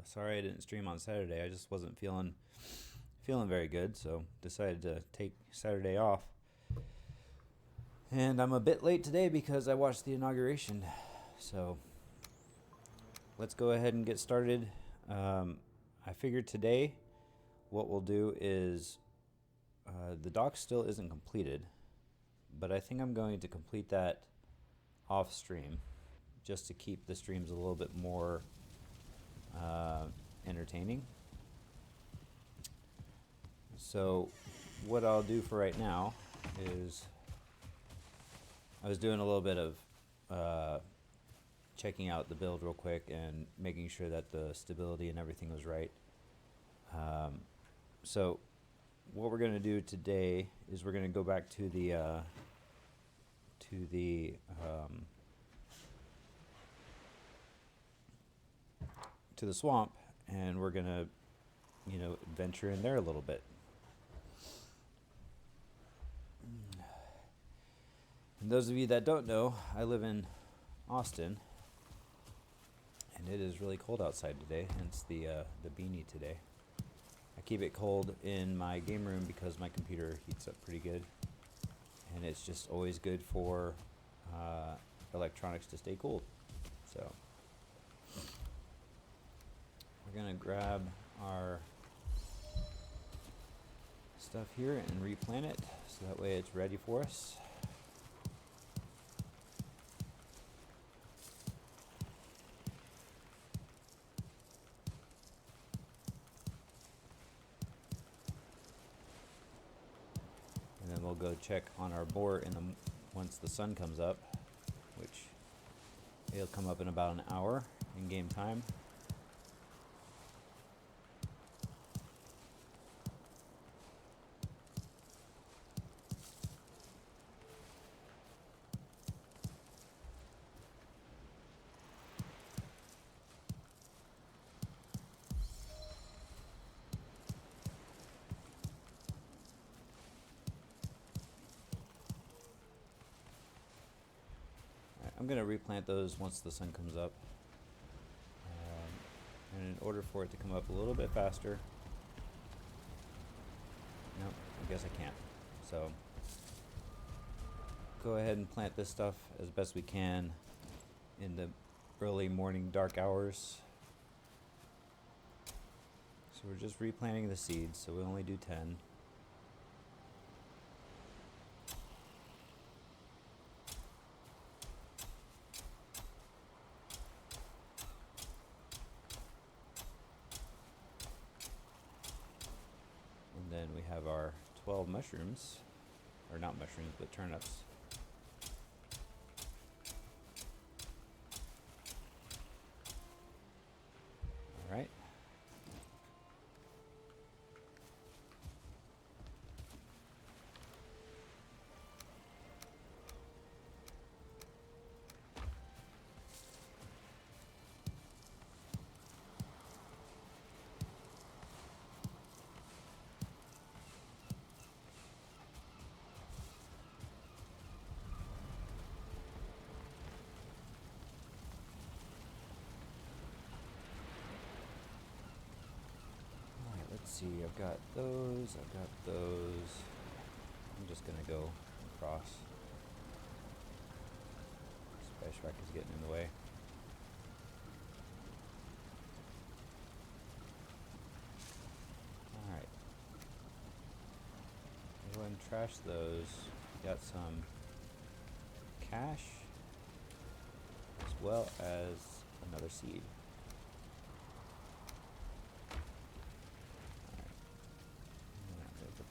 Sorry I didn't stream on Saturday. I just wasn't feeling very good, so decided to take Saturday off. And I'm a bit late today because I watched the inauguration. So let's go ahead and get started. I figured today what we'll do is the dock still isn't completed, but I think I'm going to complete that off stream just to keep the streams a little bit more entertaining. So what I'll do for right now is I was doing a little bit of checking out the build real quick and making sure that the stability and everything was right. So what we're going to do today is we're going to go back to the swamp, and we're going to venture in there a little bit. And those of you that don't know, I live in Austin, and it is really cold outside today, hence the beanie today. I keep it cold in my game room because my computer heats up pretty good, and it's just always good for electronics to stay cool. So we're gonna grab our stuff here and replant it so that way it's ready for us. And then we'll go check on our boar once the sun comes up, which it'll come up in about an hour in game time. I'm going to replant those once the sun comes up. And in order for it to come up a little bit faster, nope, I guess I can't. So go ahead and plant this stuff as best we can in the early morning dark hours. So we're just replanting the seeds, so we only do 10. And then we have our 12 mushrooms, or not mushrooms, but turnips. All right. Let's see, I've got those. I'm just gonna go across. Spice rack is getting in the way. Alright. Go ahead and trash those. Got some cash as well as another seed.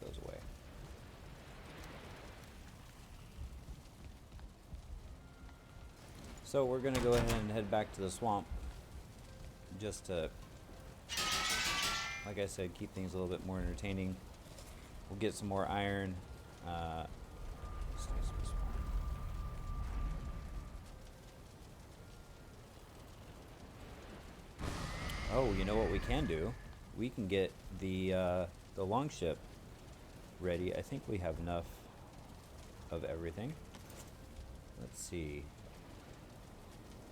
Those away. So we're going to go ahead and head back to the swamp just to, like I said, keep things a little bit more entertaining. We'll get some more iron. Oh, you know what we can do? We can get the long ship ready. I think we have enough of everything. Let's see.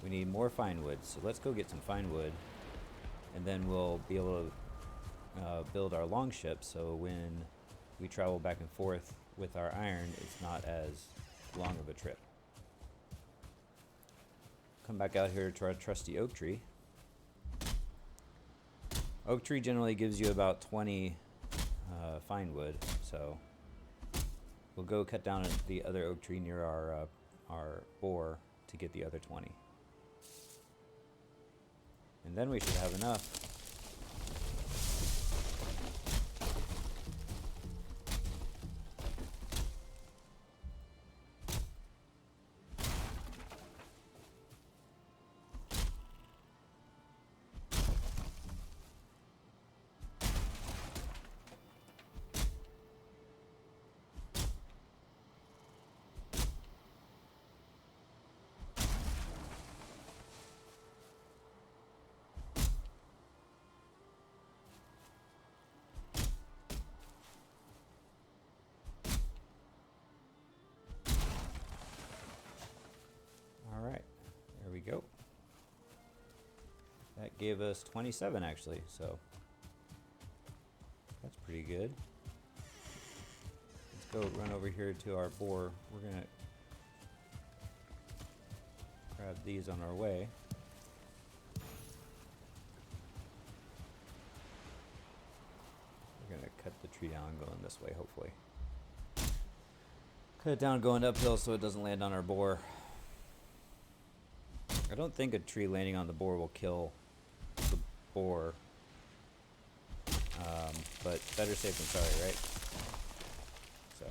We need more fine wood, so let's go get some fine wood. and then we'll be able to build our long ship, so when we travel back and forth with our iron, it's not as long of a trip. Come back out here to our trusty oak tree. Oak tree generally gives you about 20 fine wood, so we'll go cut down the other oak tree near our ore to get the other 20. And then we should have enough. Go. That gave us 27 actually, so that's pretty good. Let's go run over here to our boar. We're gonna grab these on our way. We're gonna cut the tree down going this way, hopefully. Cut it down going uphill so it doesn't land on our boar. I don't think a tree landing on the boar will kill the boar, but better safe than sorry, right? So.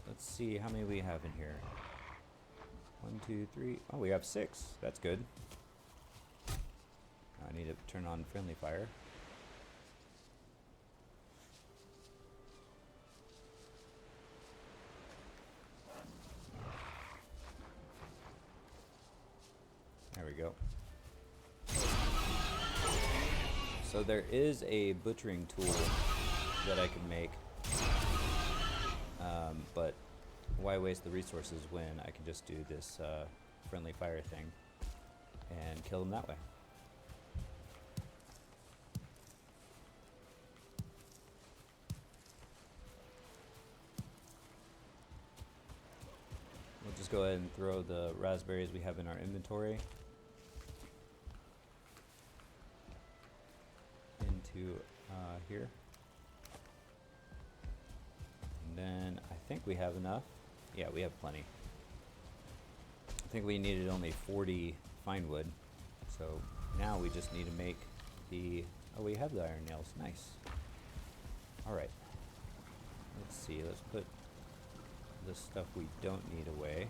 Let's see how many we have in here. 1, 2, 3. Oh, we have 6. That's good. I need to turn on friendly fire. There we go. So there is a butchering tool that I can make, but why waste the resources when I can just do this friendly fire thing and kill them that way. We'll just go ahead and throw the raspberries we have in our inventory into here. And then I think we have enough. Yeah, we have plenty. I think we needed only 40 fine wood. So now we just need to make the... Oh, we have the iron nails. Nice. Alright. Let's see. Let's put the stuff we don't need away.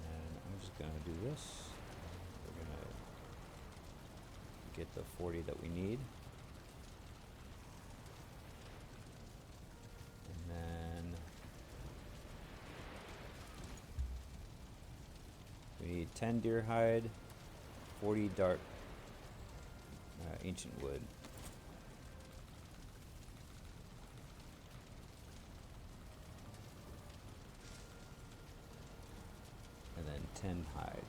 And I'm just going to do this. We're going to get the 40 that we need. And then we need 10 deer hide, 40 dark ancient wood. And then 10 hide.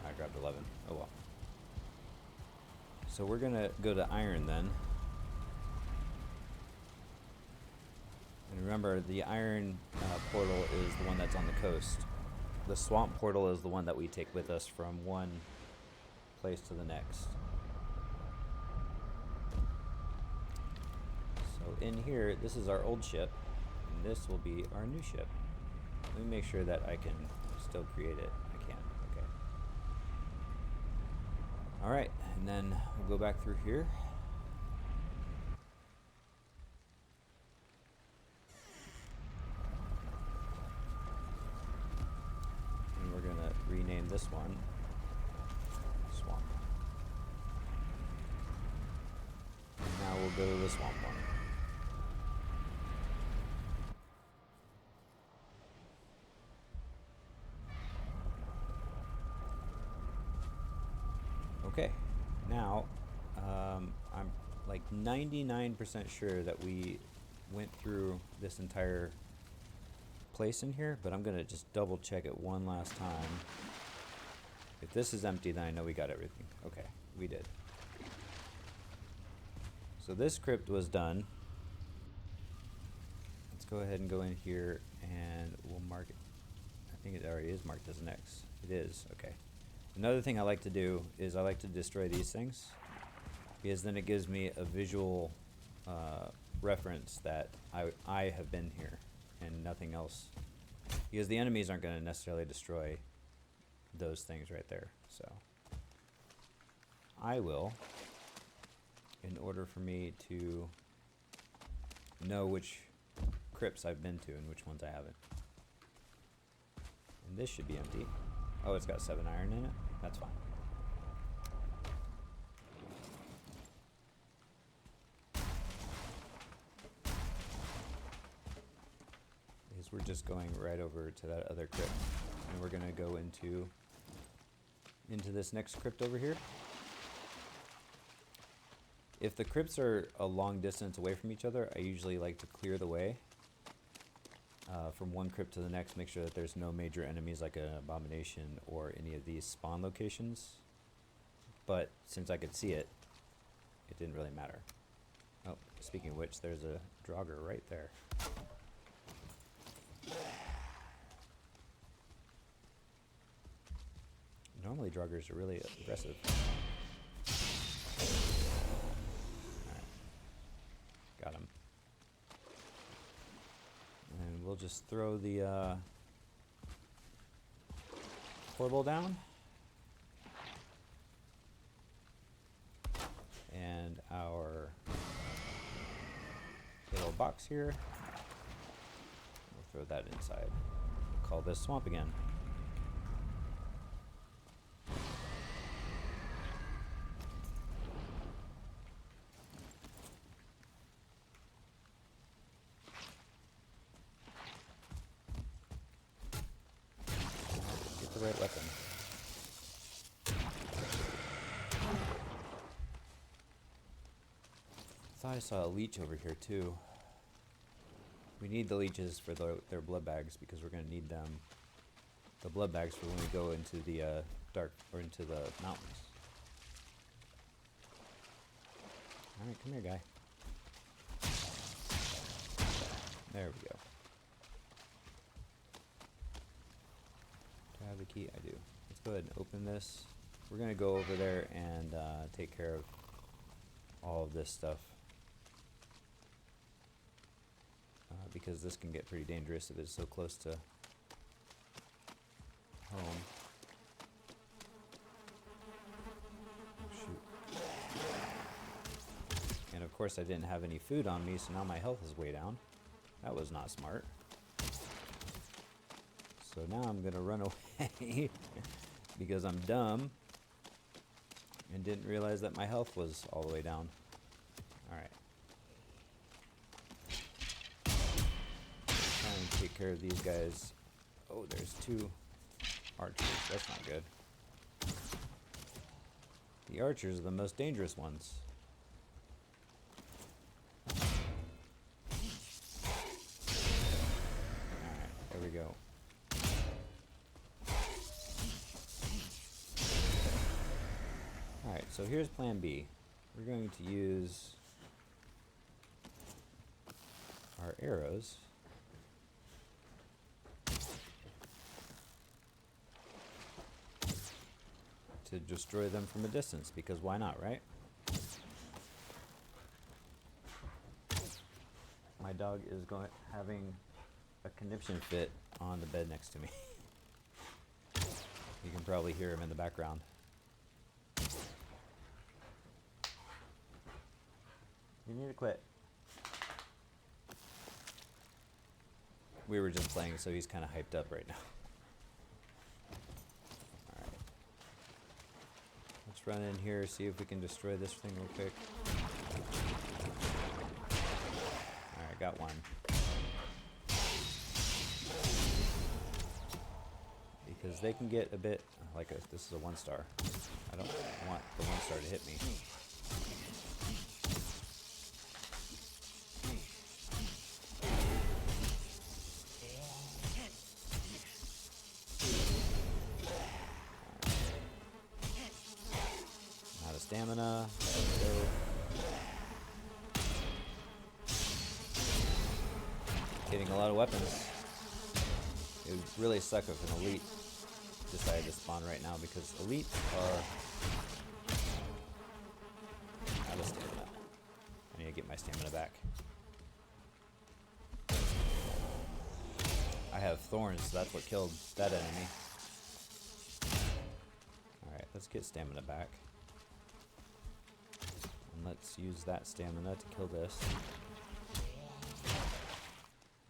I grabbed 11. Oh well. So we're gonna go to iron then. And remember, the iron portal is the one that's on the coast. The swamp portal is the one that we take with us from one place to the next. in here, this is our old ship, and this will be our new ship. Let me make sure that I can still create it. I can, okay. Alright, and then we'll go back through here. And we're gonna rename this one Swamp. And now we'll go to the Swamp one. Okay, now I'm like 99% sure that we went through this entire place in here, but I'm gonna just double check it one last time. If this is empty, then I know we got everything. Okay, we did. So this crypt was done. Let's go ahead and go in here and we'll mark it. I think it already is marked as an X. It is, okay. Another thing I like to do is I like to destroy these things, because then it gives me a visual reference that I have been here and nothing else, because the enemies aren't going to necessarily destroy those things right there. So I will, in order for me to know which crypts I've been to and which ones I haven't. And this should be empty. Oh, it's got 7 iron in it? That's fine. Because we're just going right over to that other crypt. And we're gonna go into this next crypt over here. If the crypts are a long distance away from each other, I usually like to clear the way from one crypt to the next, make sure that there's no major enemies like an abomination or any of these spawn locations. But since I could see it, it didn't really matter. Oh, speaking of which, there's a Draugr right there. Normally Draugrs are really aggressive. Alright. Got him. And we'll just throw the portal down. And our little box here. We'll throw that inside. We'll call this Swamp again. Get the right weapon. Thought I saw a leech over here too. We need the leeches for their blood bags, because we're going to need them, the blood bags, for when we go into the dark, or into the mountains. Alright, come here, guy. There we go. Do I have the key? I do. Let's go ahead and open this. We're going to go over there and take care of all of this stuff. Because this can get pretty dangerous if it's so close to home. Oh, shoot. And of course I didn't have any food on me, so now my health is way down. That was not smart. So now I'm gonna run away because I'm dumb and didn't realize that my health was all the way down. Alright. Take care of these guys. Oh, there's 2 archers. That's not good. The archers are the most dangerous ones. Alright, there we go. Alright, so here's plan B. We're going to use our arrows to destroy them from a distance, because why not, right? dog is having a conniption fit on the bed next to me. You can probably hear him in the background. You need to quit. We were just playing, so he's kind of hyped up right now. Alright. Let's run in here, see if we can destroy this thing real quick. Alright, got one. Because they can get a bit like this is a 1-star. I don't want the 1-star to hit me. Out of stamina. Let's go. Getting a lot of weapons. It would really suck if an elite decided to spawn right now, because elite are out of stamina. I need to get my stamina back. I have thorns, so that's what killed that enemy. Alright, let's get stamina back. And let's use that stamina to kill this.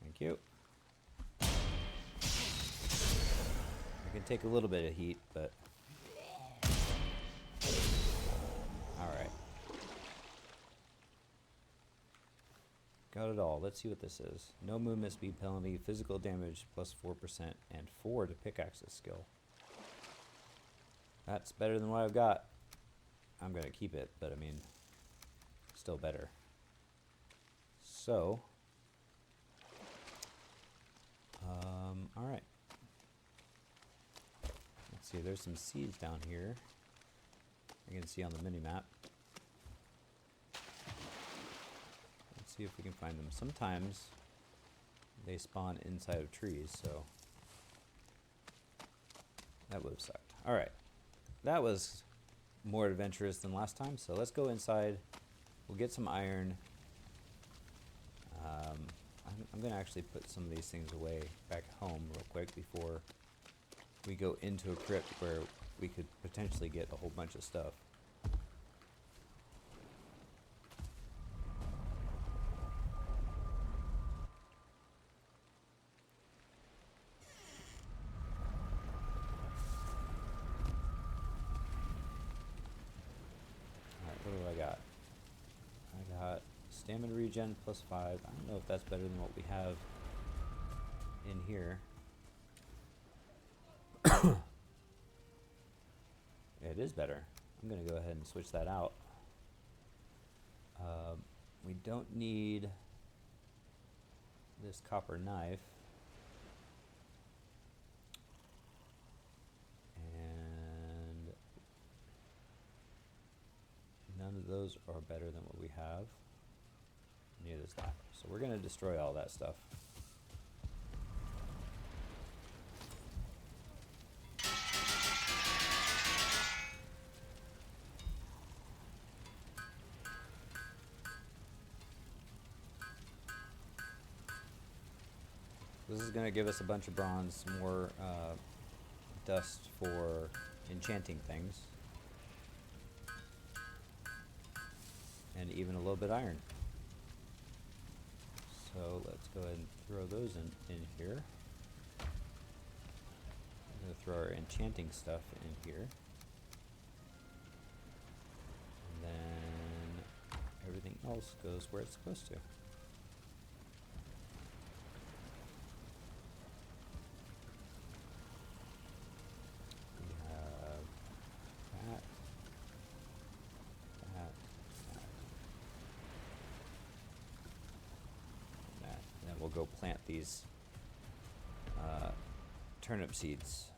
Thank you. I can take a little bit of heat, but alright. Got it all. Let's see what this is. No movement speed penalty, physical damage plus 4%, and 4 to pickaxe's skill. That's better than what I've got. I'm gonna keep it, but I mean, still better. So, alright. Let's see, there's some seeds down here. You can see on the mini-map. Let's see if we can find them. Sometimes they spawn inside of trees, so that would have sucked. Alright, that was more adventurous than last time, so let's go inside. We'll get some iron. I'm going to actually put some of these things away back home real quick before we go into a crypt where we could potentially get a whole bunch of stuff. Alright, what do I got? I got stamina regen plus 5. I don't know if that's better than what we have in here. It is better. I'm going to go ahead and switch that out. We don't need this copper knife. And none of those are better than what we have. Neither is that. So we're going to destroy all that stuff. This is going to give us a bunch of bronze, more dust for enchanting things, and even a little bit of iron. So let's go ahead and throw those in here. I'm going to throw our enchanting stuff in here. And then everything else goes where it's supposed to. We'll go plant these turnip seeds.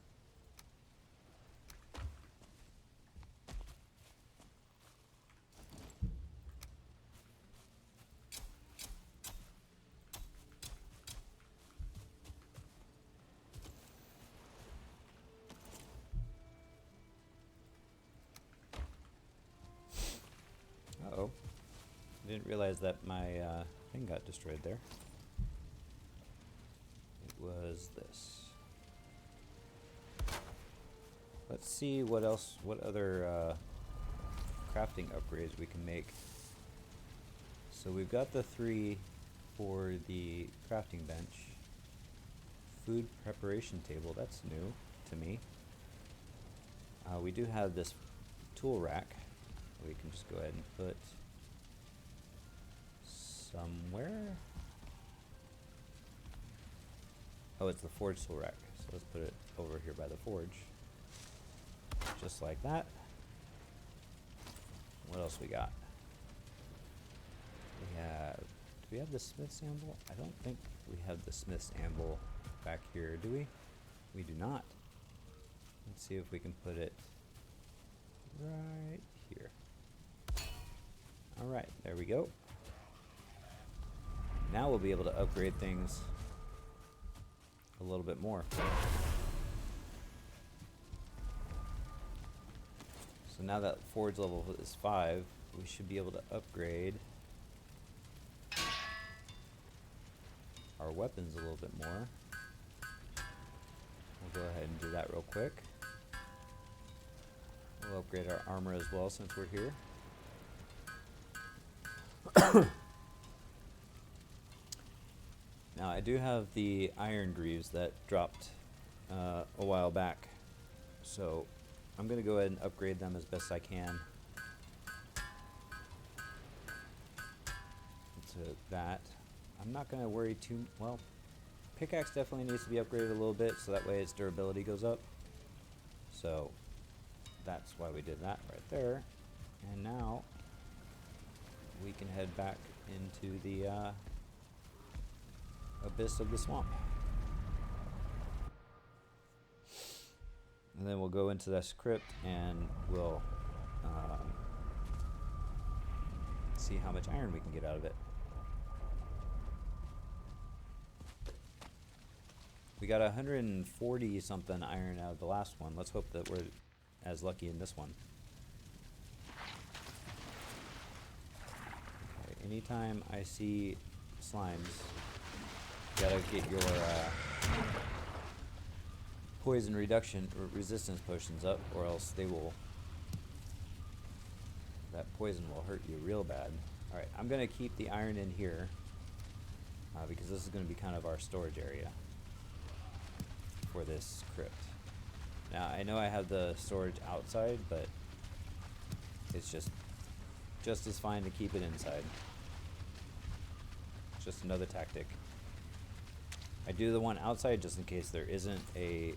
Uh-oh. I didn't realize that my thing got destroyed there. It was this. Let's see what else, what other crafting upgrades we can make. So we've got the 3 for the crafting bench. Food preparation table, that's new to me. We do have this tool rack we can just go ahead and put somewhere. Oh, it's the forge tool rack. So let's put it over here by the forge. Just like that. What else we got? We have, do we have the smith's anvil? I don't think we have the smith's anvil back here, do we? We do not. Let's see if we can put it right here. Alright, there we go. Now we'll be able to upgrade things a little bit more. So now that forge level is 5, we should be able to upgrade our weapons a little bit more. We'll go ahead and do that real quick. We'll upgrade our armor as well since we're here. Now I do have the iron greaves that dropped a while back, so I'm going to go ahead and upgrade them as best I can to that. I'm not going to worry too well. Pickaxe definitely needs to be upgraded a little bit so that way its durability goes up. So that's why we did that right there. And now we can head back into the abyss of the swamp. And then we'll go into this crypt and we'll see how much iron we can get out of it. We got 140 something iron out of the last one. Let's hope that we're as lucky in this one. Okay, anytime I see slimes, you gotta get your poison reduction or resistance potions up, or else they will, that poison will hurt you real bad. Alright, I'm gonna keep the iron in here because this is gonna be kind of our storage area for this crypt. Now I know I have the storage outside, but it's just as fine to keep it inside. It's just another tactic. I do the one outside just in case there isn't a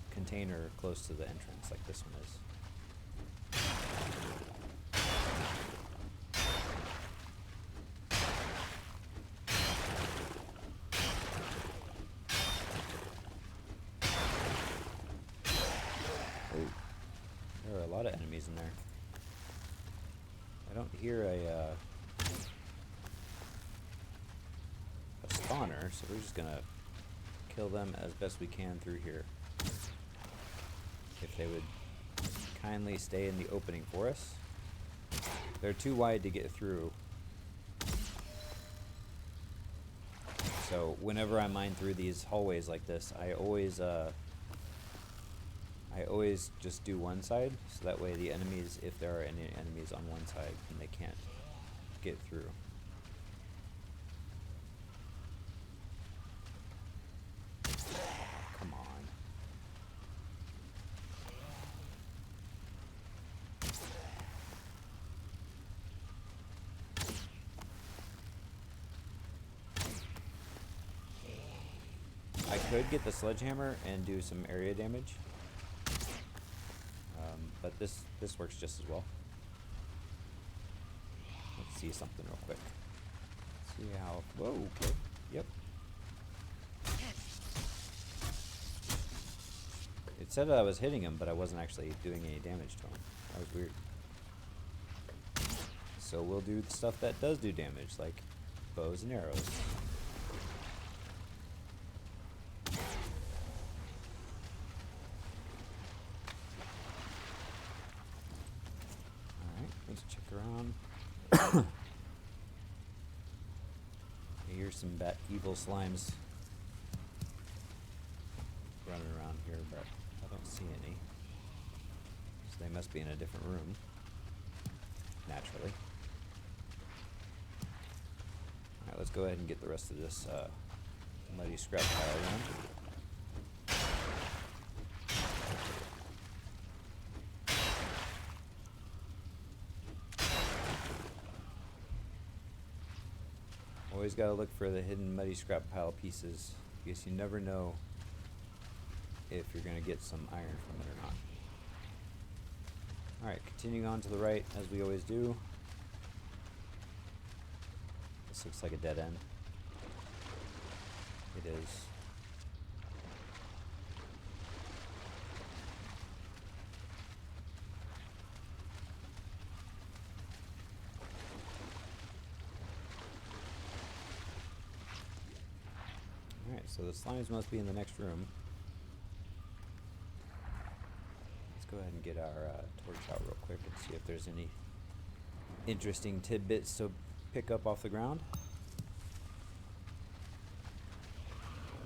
container close to the entrance like this one is. There are a lot of enemies in there. I don't hear a spawner, so we're just gonna kill them as best we can through here. If they would kindly stay in the opening for us. They're too wide to get through. So whenever I mine through these hallways like this, I always just do one side, so that way the enemies, if there are any enemies on one side, then they can't get through. Come on. I could get the sledgehammer and do some area damage. But this works just as well. Let's see something real quick. See how. Whoa. Okay. Yep. It said that I was hitting him, but I wasn't actually doing any damage to him. That was weird. So we'll do the stuff that does do damage, like bows and arrows. Let's check around. some evil slimes running around here, but I don't see any. So they must be in a different room, naturally. Alright, let's go ahead and get the rest of this muddy scrap pile around. Always gotta look for the hidden muddy scrap pile pieces, because you never know if you're gonna get some iron from it or not. Alright, continuing on to the right, as we always do. This looks like a dead end. It is. Alright, so the slimes must be in the next room. Let's go ahead and get our torch out real quick and see if there's any interesting tidbits to pick up off the ground.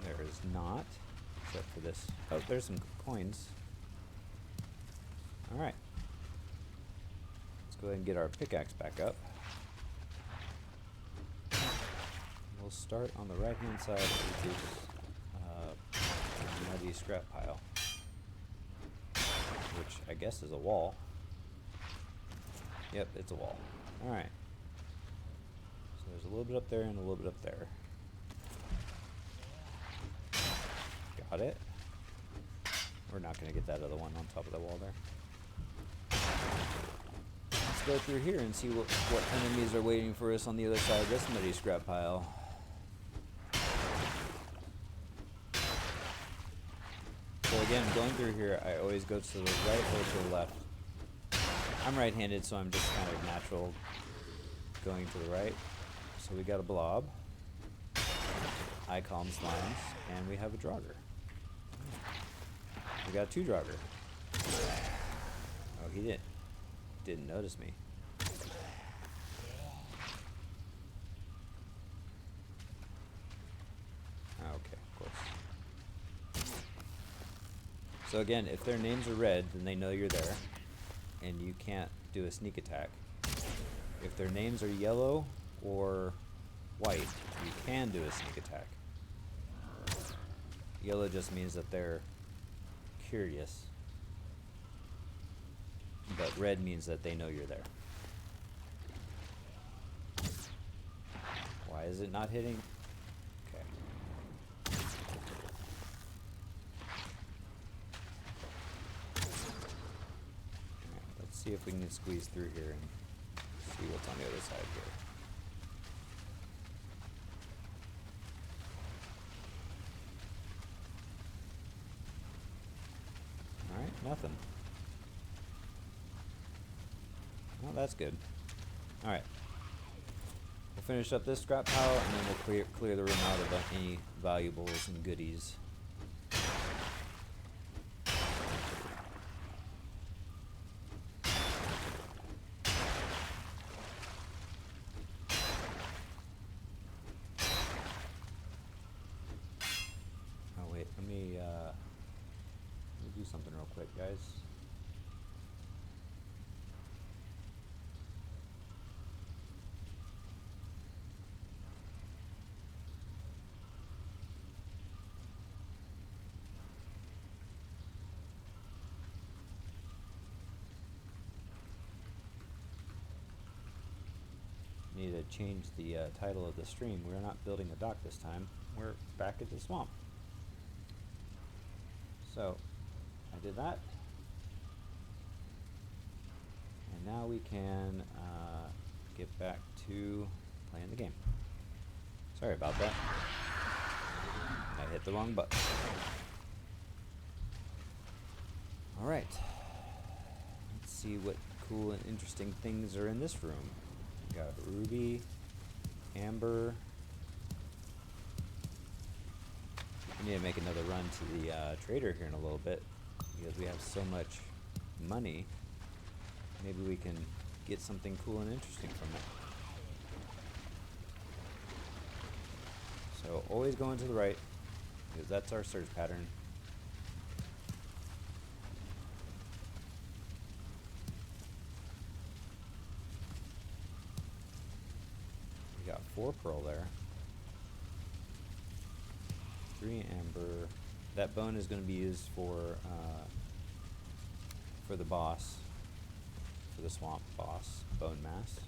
There is not, except for this. Oh, there's some coins. Alright. Let's go ahead and get our pickaxe back up. We'll start on the right hand side of this muddy scrap pile, which I guess is a wall. Yep, it's a wall. Alright. So there's a little bit up there and a little bit up there. Got it. We're not going to get that other one on top of the wall there. Let's go through here and see what enemies are waiting for us on the other side of this muddy scrap pile. So again, going through here, I always go to the right or to the left. I'm right-handed, so I'm just kind of natural going to the right. So we got a blob, icon slimes, and we have a Draugr. We got two Draugr. Oh, he didn't notice me. Okay, of course. So again, if their names are red, then they know you're there, and you can't do a sneak attack. If their names are yellow or white, you can do a sneak attack. Yellow just means that they're curious, but red means that they know you're there. Why is it not hitting? Okay. Alright, let's see if we can squeeze through here and see what's on the other side here. Alright, nothing. Well, that's good. Alright. We'll finish up this scrap pile, and then we'll clear the room out of any valuables and goodies. Oh wait, let me do something real quick, guys. Need to change the title of the stream. We're not building a dock this time. We're back at the swamp. So, I did that. And now we can get back to playing the game. Sorry about that. I hit the wrong button. Alright. Let's see what cool and interesting things are in this room. We got ruby, amber. We need to make another run to the trader here in a little bit, because we have so much money. Maybe we can get something cool and interesting from it. So always going to the right, because that's our search pattern. We got 4 pearl there. 3 amber. That bone is going to be used for the boss, for the swamp boss, bone mass.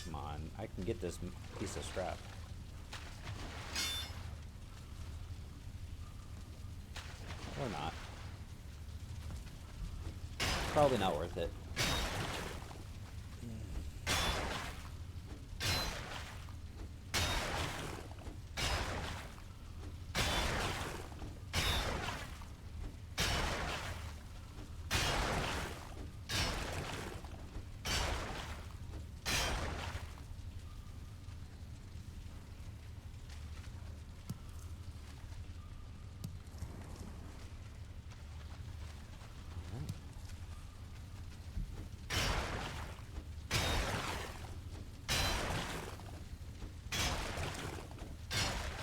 Come on, I can get this piece of scrap. Or not. Probably not worth it.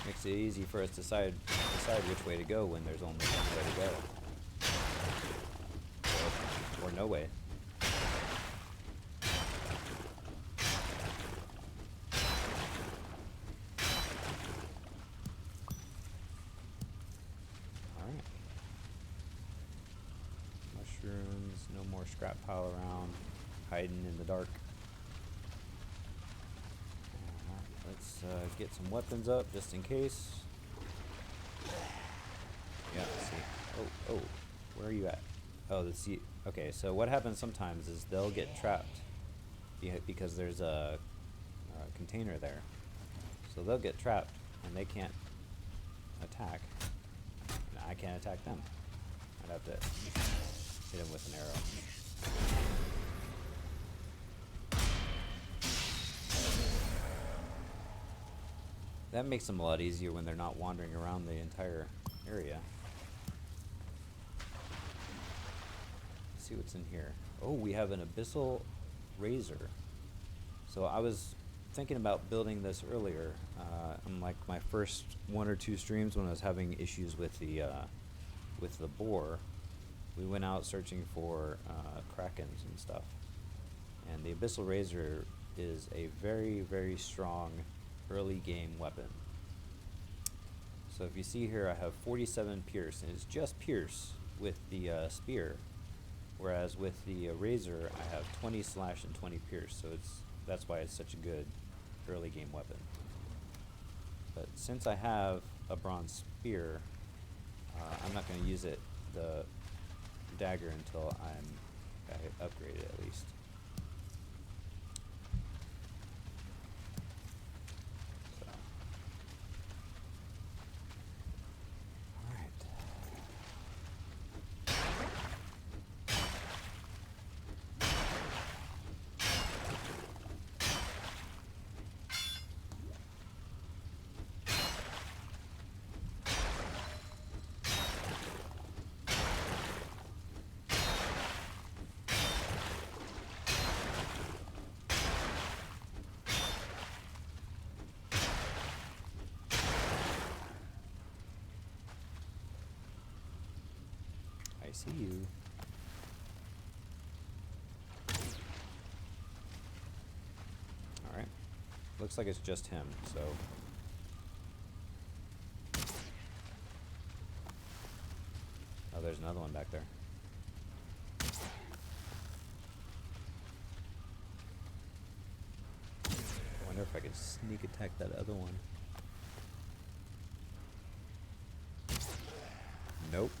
Makes it easy for us to decide which way to go when there's only one way to go. Or no way. Alright. Mushrooms, no more scrap pile around, hiding in the dark. Let's get some weapons up just in case. Yeah, let's see. Oh, where are you at? Oh, let's see. Okay, so what happens sometimes is they'll get trapped because there's a container there. So they'll get trapped and they can't attack. And I can't attack them. I'd have to hit them with an arrow. That makes them a lot easier when they're not wandering around the entire area. Let's see what's in here. Oh, we have an abyssal razor. So I was thinking about building this earlier. On like my first 1 or 2 streams when I was having issues with the boar. We went out searching for krakens and stuff. And the abyssal razor is a very, very strong early game weapon. So if you see here, I have 47 pierce, and it's just pierce with the spear, whereas with the razor I have 20 slash and 20 pierce. So that's why it's such a good early game weapon. But since I have a bronze spear, I'm not going to use the dagger until I upgrade it at least. I see you. Alright. Looks like it's just him, so. Oh, there's another one back there. I wonder if I could sneak attack that other one. Nope.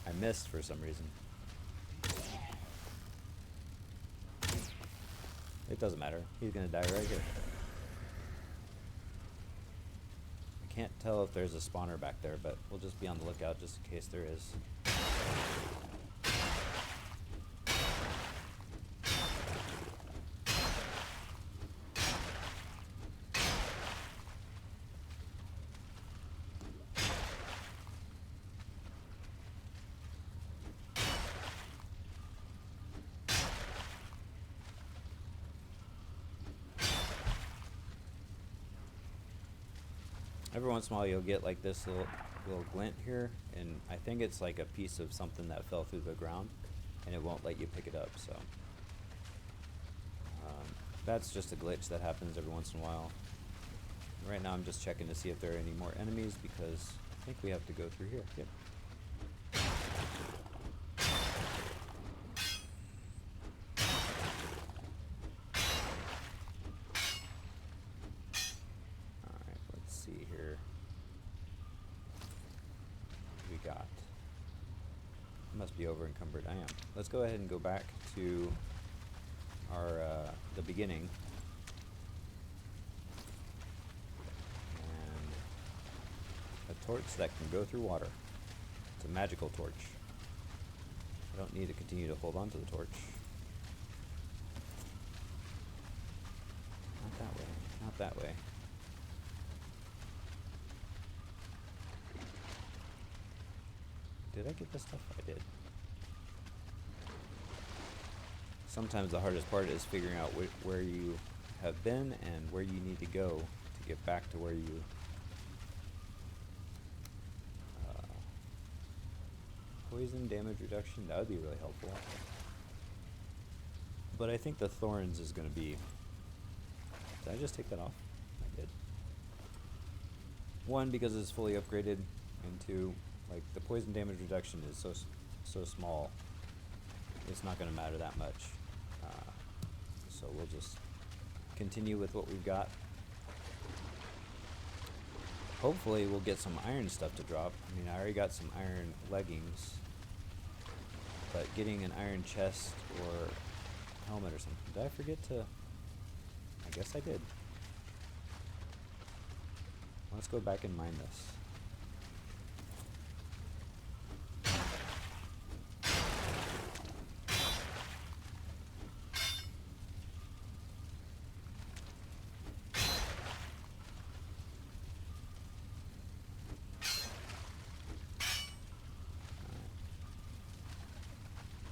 I missed for some reason. It doesn't matter. He's gonna die right here. I can't tell if there's a spawner back there, but we'll just be on the lookout just in case there is. Every once in a while you'll get like this little glint here, and I think it's like a piece of something that fell through the ground, and it won't let you pick it up, so. That's just a glitch that happens every once in a while. Right now I'm just checking to see if there are any more enemies, because I think we have to go through here. Yep. Alright, let's see here. What we got? I must be over encumbered. I am. Let's go ahead and go back to our the beginning. A torch that can go through water. It's a magical torch. I don't need to continue to hold on to the torch. Not that way. Not that way. Did I get this stuff? I did. Sometimes the hardest part is figuring out where you have been and where you need to go to get back to where you poison damage reduction, that would be really helpful. But I think the thorns is going to be... Did I just take that off? I did. One, because it's fully upgraded, and two, like the poison damage reduction is so small, it's not going to matter that much. So we'll just continue with what we've got. Hopefully we'll get some iron stuff to drop. I mean, I already got some iron leggings. But getting an iron chest or helmet or something. Did I forget to? I guess I did. Let's go back and mine this.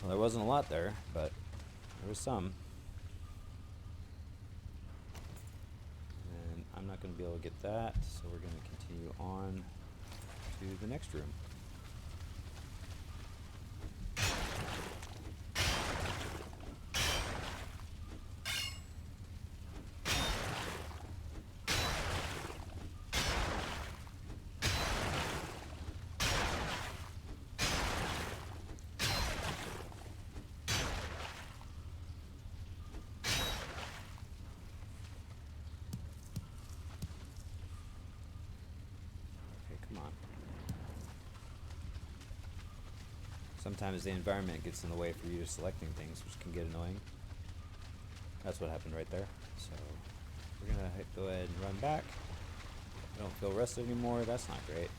Well, there wasn't a lot there, but there was some. And I'm not going to be able to get that, so we're going to continue on to the next room. Sometimes the environment gets in the way for you selecting things, which can get annoying. That's what happened right there. So we're going to go ahead and run back. I don't feel rested anymore. That's not great.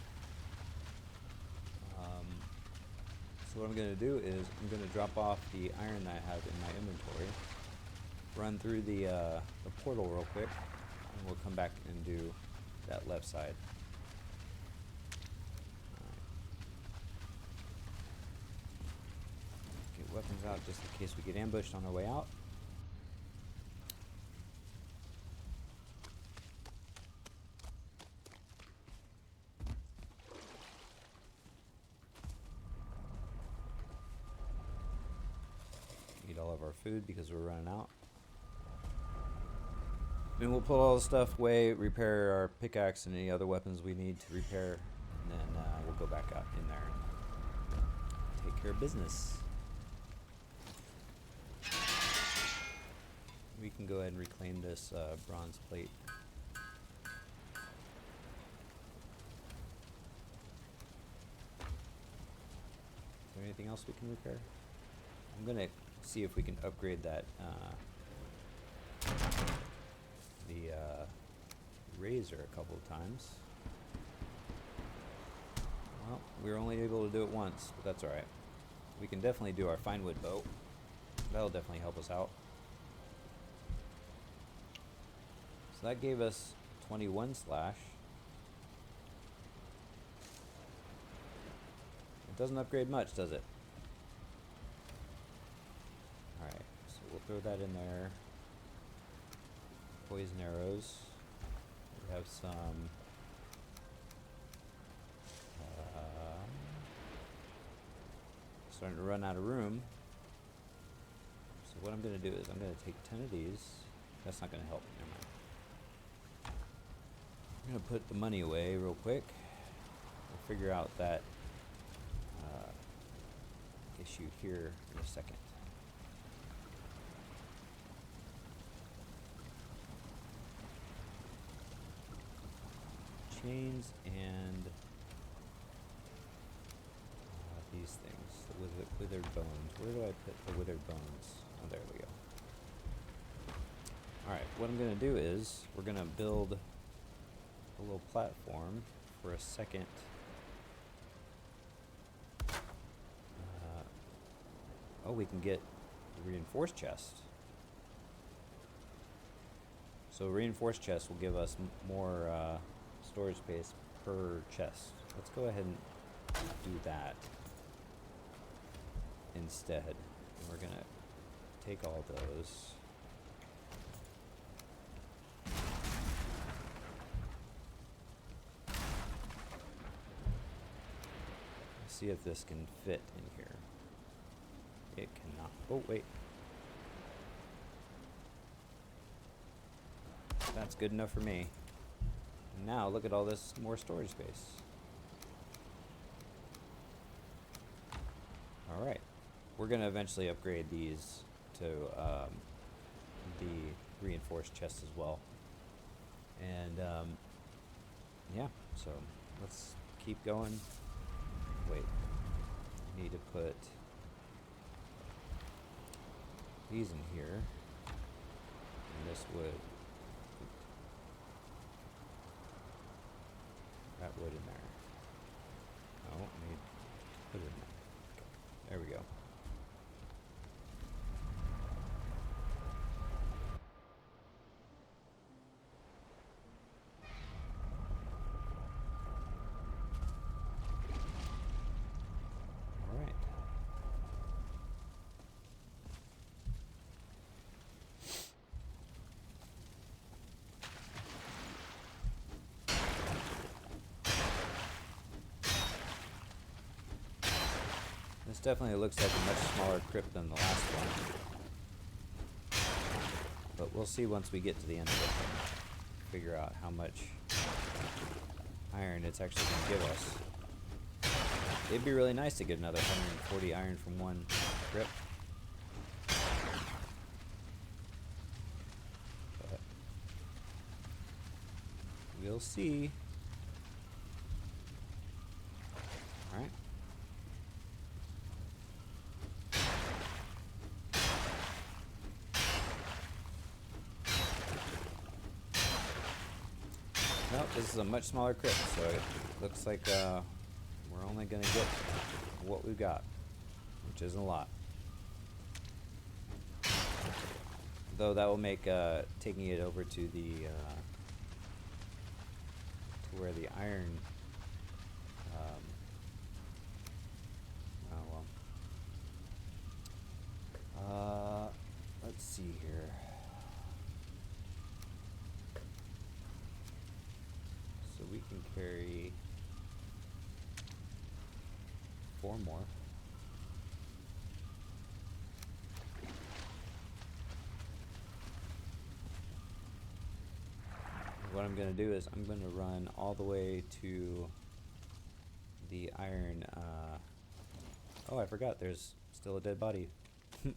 So what I'm going to do is I'm going to drop off the iron that I have in my inventory, run through the portal real quick, and we'll come back and do that left side. Weapons out just in case we get ambushed on our way out. Eat all of our food because we're running out. Then we'll put all the stuff away, repair our pickaxe and any other weapons we need to repair, and then we'll go back out in there and take care of business. We can go ahead and reclaim this bronze plate. Is there anything else we can repair? I'm going to see if we can upgrade that the razor a couple of times. Well, we were only able to do it once, but that's alright. We can definitely do our fine wood bow. That'll definitely help us out. So that gave us 21 slash. It doesn't upgrade much, does it? Alright, so we'll throw that in there. Poison arrows. We have some starting to run out of room. So what I'm going to do is I'm going to take 10 of these. That's not going to help. Never mind. I'm going to put the money away real quick. We'll figure out that issue here in a second. Chains and these things, the withered bones. Where do I put the withered bones? Oh, there we go. Alright, what I'm going to do is we're going to build a little platform for a second oh, we can get the reinforced chest. So reinforced chest will give us more storage space per chest. Let's go ahead and do that instead. And we're gonna take all those. See if this can fit in here. It cannot. Oh, wait. That's good enough for me. And now look at all this more storage space. Alright. We're going to eventually upgrade these to the reinforced chest as well. And yeah, so let's keep going. Wait. I need to put these in here, and this wood, that wood in there. Oh, I need to put it in there. Okay. There we go. All right. This definitely looks like a much smaller crypt than the last one. But we'll see once we get to the end of it. Figure out how much iron it's actually going to give us. It'd be really nice to get another 140 iron from one crypt. But we'll see. Alright. Nope, this is a much smaller crypt, so it looks like we're only going to get what we've got, which isn't a lot. Though that will make taking it over to the to where the iron. Oh well. Let's see here. So we can carry 4 more. What I'm going to do is I'm going to run all the way to the iron. Oh, I forgot. There's still a dead body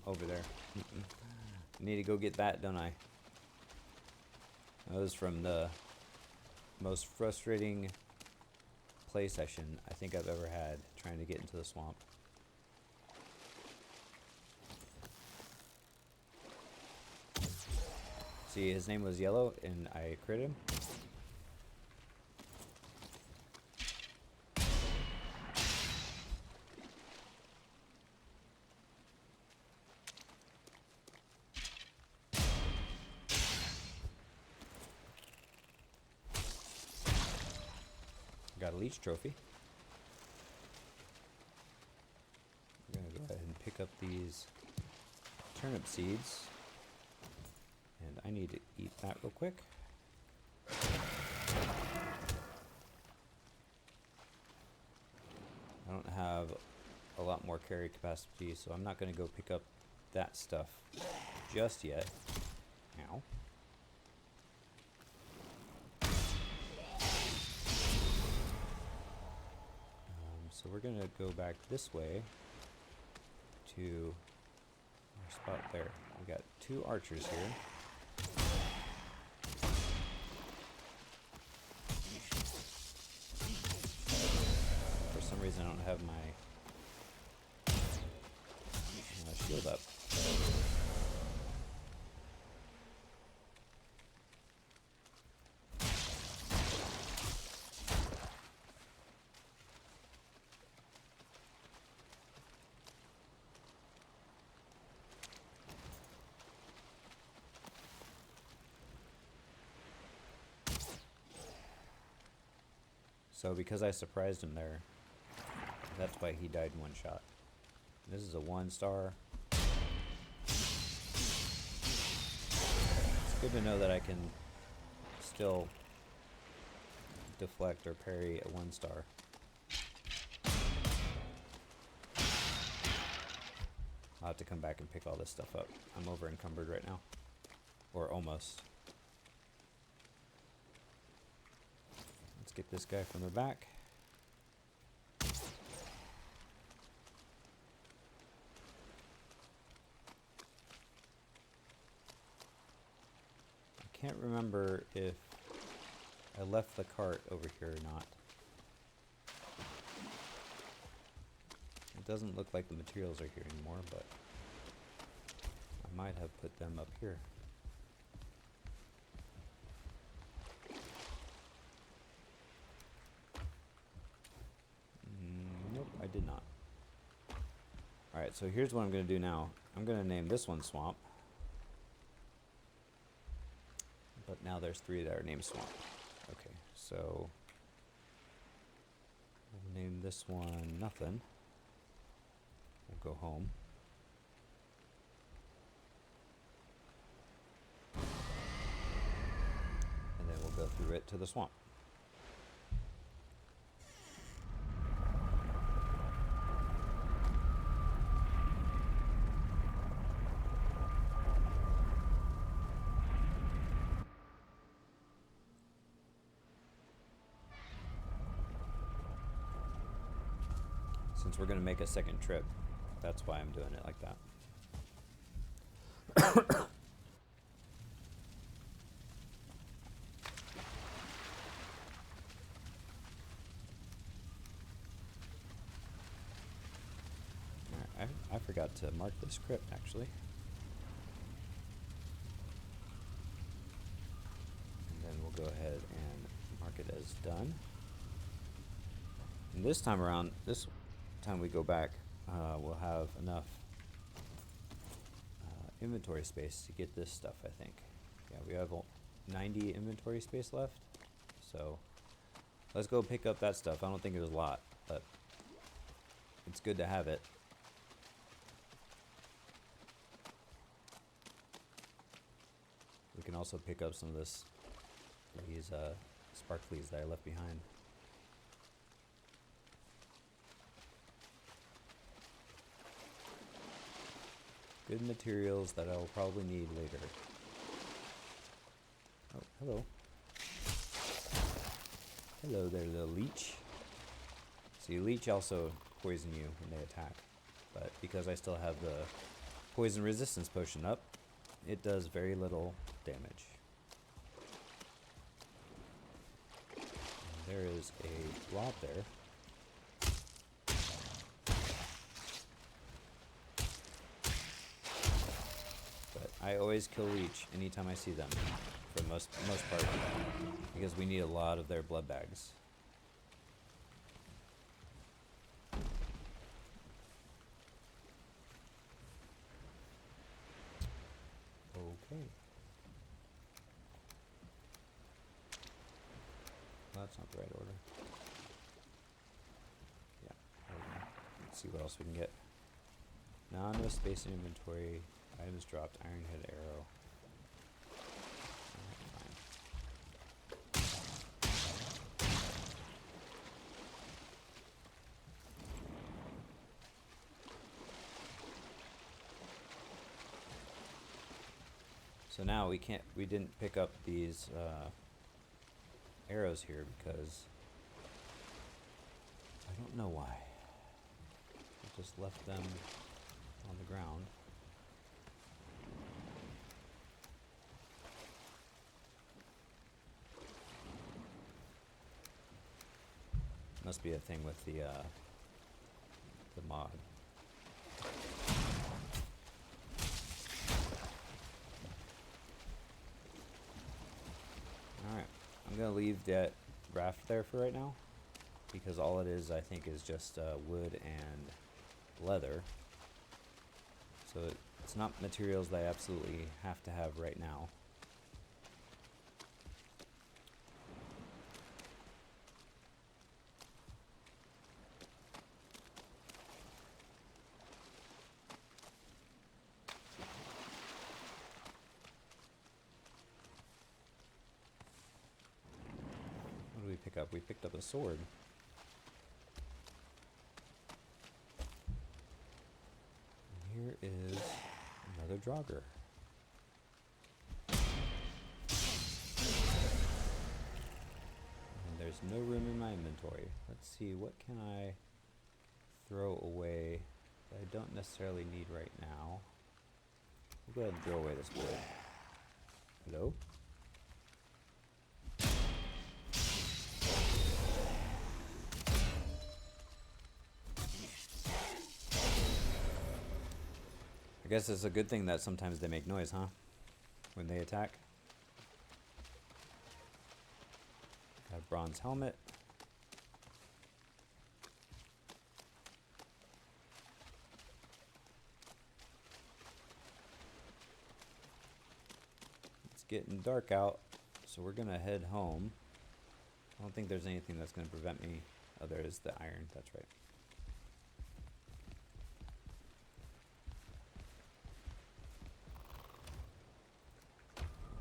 over there. I need to go get that, don't I? That was from the most frustrating play session I think I've ever had, trying to get into the swamp. See, his name was Yellow, and I crit him. Got a leech trophy. I'm gonna go ahead and pick up these turnip seeds. And I need to eat that real quick. I don't have a lot more carry capacity, so I'm not going to go pick up that stuff just yet. Ow. So we're going to go back this way to our spot there. We got 2 archers here. For some reason I don't have my shield up. So because I surprised him there, that's why he died in 1 shot. This is a 1-star. It's good to know that I can still deflect or parry a 1-star. I'll have to come back and pick all this stuff up. I'm over encumbered right now. Or almost. Let's get this guy from the back. I can't remember if I left the cart over here or not. It doesn't look like the materials are here anymore, but I might have put them up here. Nope, I did not. Alright, so here's what I'm going to do now. I'm going to name this one Swamp. But now there's 3 that are named Swamp. Okay, so we'll name this one Nothing. We'll go home. And then we'll go through it to the swamp. Since we're going to make a second trip, that's why I'm doing it like that. I forgot to mark this crypt, actually. And then we'll go ahead and mark it as done. And this time around, this time we go back, we'll have enough inventory space to get this stuff, I think. Yeah, we have 90 inventory space left. So let's go pick up that stuff. I don't think there's a lot, but it's good to have it. We can also pick up some of these sparklies that I left behind. Good materials that I will probably need later. Oh, hello. Hello there, little leech. See, leech also poison you when they attack. But because I still have the poison resistance potion up, it does very little damage. And there is a blob there. But I always kill leech anytime I see them, for the most part, because we need a lot of their blood bags. Okay. Well, that's not the right order. Yeah. Let's see what else we can get. Now no space in inventory. Items dropped. Ironhead arrow. So now we didn't pick up these arrows here because I don't know why. I just left them on the ground. Must be a thing with the mod. Alright, I'm going to leave that raft there for right now, because all it is, I think, is just wood and leather. So it's not materials that I absolutely have to have right now. Pick up? We picked up a sword. And here is another Draugr. And there's no room in my inventory. Let's see, what can I throw away that I don't necessarily need right now? I'll go ahead and throw away this wood. Hello? I guess it's a good thing that sometimes they make noise, huh? When they attack. Got a bronze helmet. It's getting dark out, so we're gonna head home. I don't think there's anything that's gonna prevent me. Oh, there is the iron, that's right.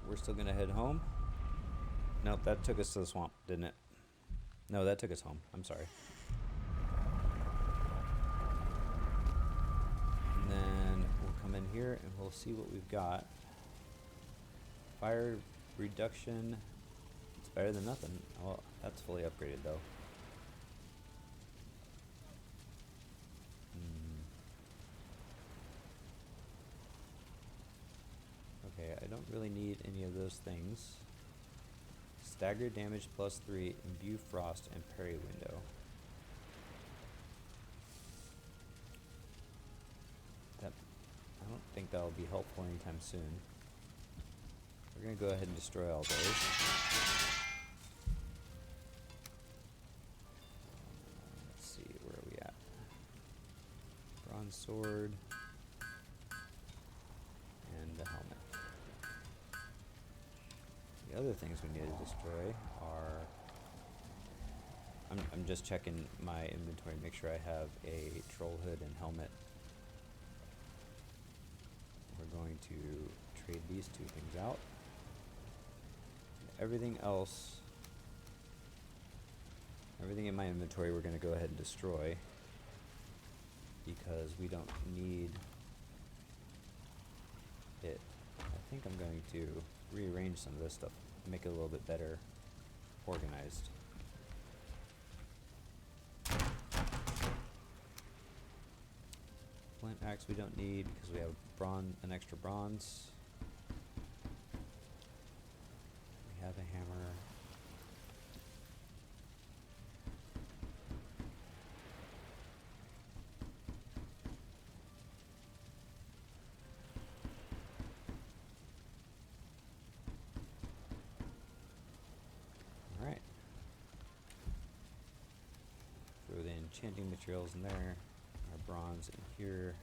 We're still gonna head home. Nope, that took us to the swamp, didn't it? No, that took us home. I'm sorry. And then we'll come in here and we'll see what we've got. Fire reduction. It's better than nothing. Well, that's fully upgraded though. Okay, I don't really need any of those things. Stagger damage +3, imbue frost, and parry window. That, I don't think that'll be helpful anytime soon. We're gonna go ahead and destroy all those. Let's see, where are we at? Bronze sword. And the helmet. The other things we need to destroy are... I'm just checking my inventory to make sure I have a troll hood and helmet. We're going to trade these two things out. Everything else, everything in my inventory we're going to go ahead and destroy because we don't need it. I think I'm going to rearrange some of this stuff, make it a little bit better organized. Flint axe we don't need because we have an extra bronze. We have a hammer. Alright. Throw the enchanting materials in there. Our bronze in here.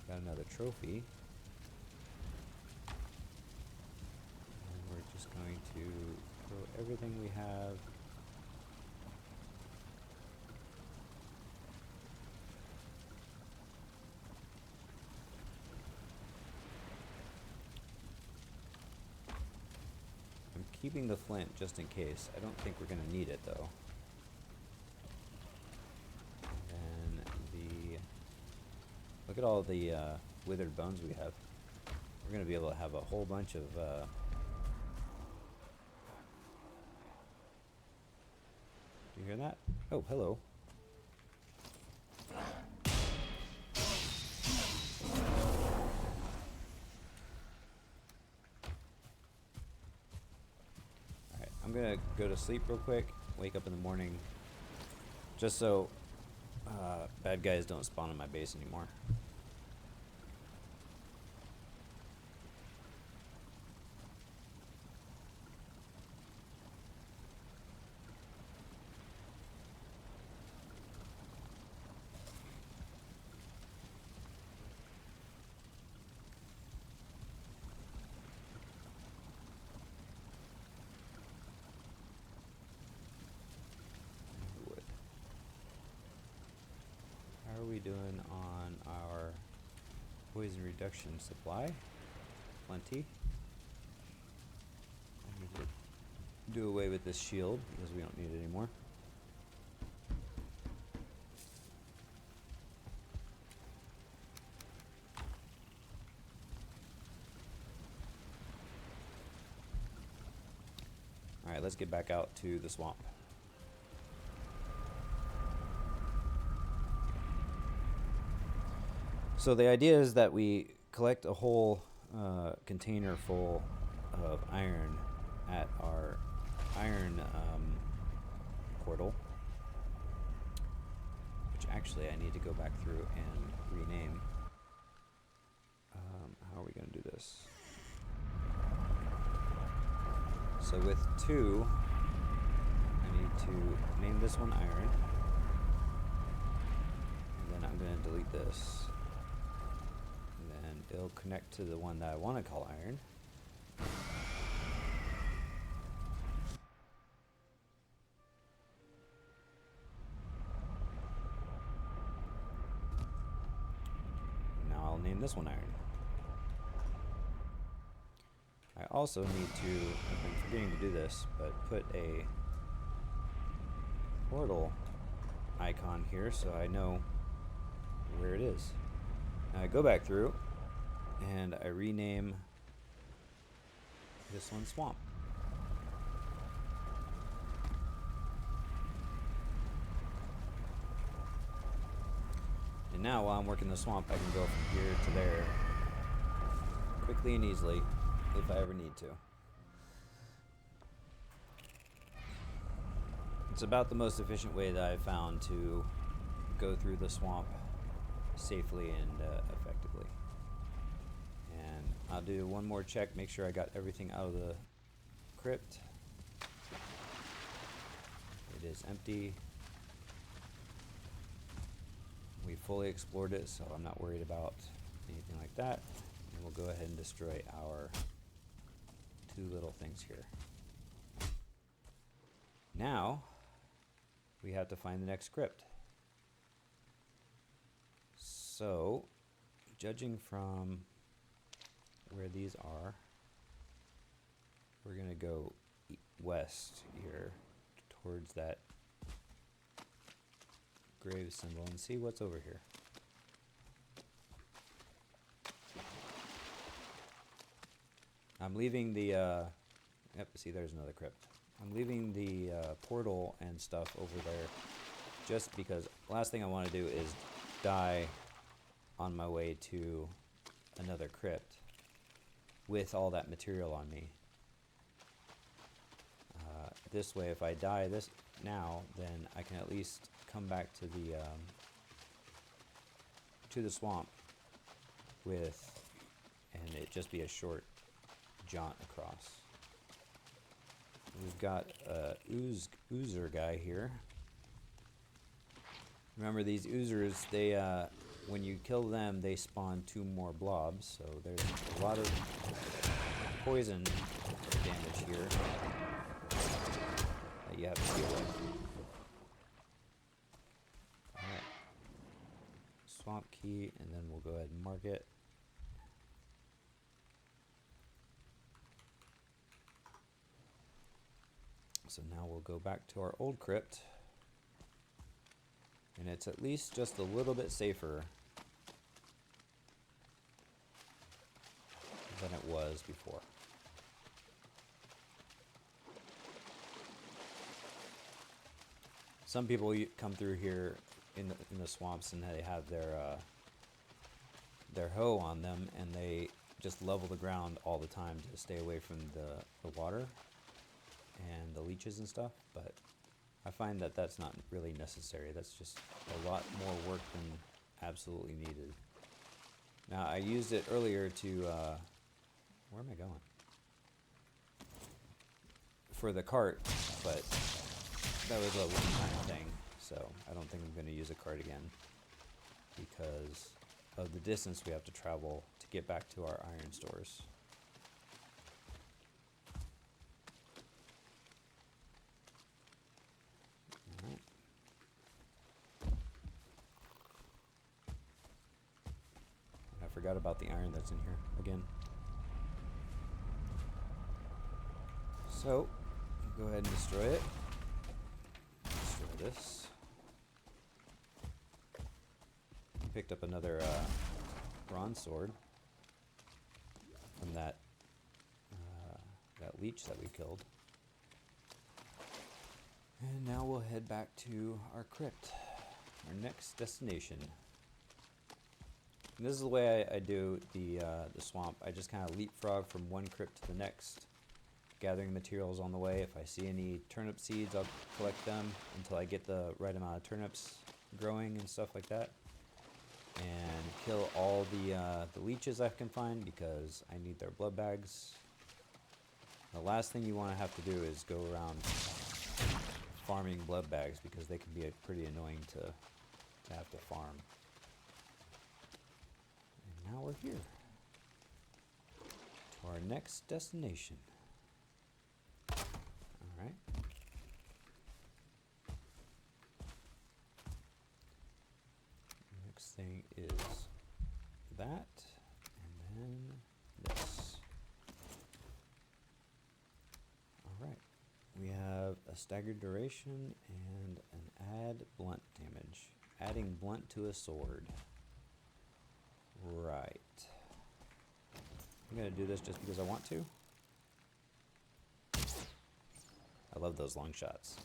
Got another trophy. And we're just going to throw everything we have. I'm keeping the flint just in case. I don't think we're going to need it though. Look at all the withered bones we have. We're We're going to be able to have a whole bunch of... do you hear that? Oh, hello. Alright, I'm going to go to sleep real quick, wake up in the morning, just so bad guys don't spawn in my base anymore. How are we doing on our poison reduction supply? Plenty. I need to do away with this shield because we don't need it anymore. Alright, let's get back out to the swamp. So the idea is that we collect a whole container full of iron at our iron portal, which actually I need to go back through and rename. How are we going to do this? So with 2, I need to name this one iron, and then I'm going to delete this. It'll connect to the one that I want to call iron. Now I'll name this one iron. I also need to, I've been forgetting to do this, but put a portal icon here so I know where it is. Now I go back through and I rename this one Swamp. And now while I'm working the swamp, I can go from here to there quickly and easily if I ever need to. It's about the most efficient way that I've found to go through the swamp safely and effectively. And I'll do one more check, make sure I got everything out of the crypt. It is empty. We fully explored it, so I'm not worried about anything like that. And we'll go ahead and destroy our 2 little things here. Now, we have to find the next crypt. So, judging from where these are, we're going to go west here towards that grave symbol and see what's over here. I'm leaving the, yep, see there's another crypt. I'm leaving the portal and stuff over there just because last thing I want to do is die on my way to another crypt with all that material on me. This way, if I die this now, then I can at least come back to the swamp with, and it just be a short jaunt across. We've got a oozer guy here. Remember, these oozers, they when you kill them, they spawn 2 more blobs, so there's a lot of poison damage here that you have to deal with. Alright. Swamp key, and then we'll go ahead and mark it. So now we'll go back to our old crypt. And it's at least just a little bit safer than it was before. Some people come through here in the swamps and they have their hoe on them, and they just level the ground all the time to stay away from the water and the leeches and stuff. But I find that that's not really necessary. That's just a lot more work than absolutely needed. Now, I used it earlier to, where am I going? For the cart, but that was a one-time thing, so I don't think I'm going to use a cart again because of the distance we have to travel to get back to our iron stores. Alright. I forgot about the iron that's in here again. So, go ahead and destroy it. Destroy this. Picked up another bronze sword from that leech that we killed. And now we'll head back to our crypt, our next destination. And this is the way I do the swamp. I just kind of leapfrog from one crypt to the next, gathering materials on the way. If I see any turnip seeds, I'll collect them until I get the right amount of turnips growing and stuff like that. And kill all the leeches I can find because I need their blood bags. The last thing you want to have to do is go around farming blood bags because they can be pretty annoying to have to farm. And now we're here to our next destination. Alright. Next thing is that, and then this. Alright. We have a staggered duration and an add blunt damage. Adding blunt to a sword. Right. I'm going to do this just because I want to. I love those long shots.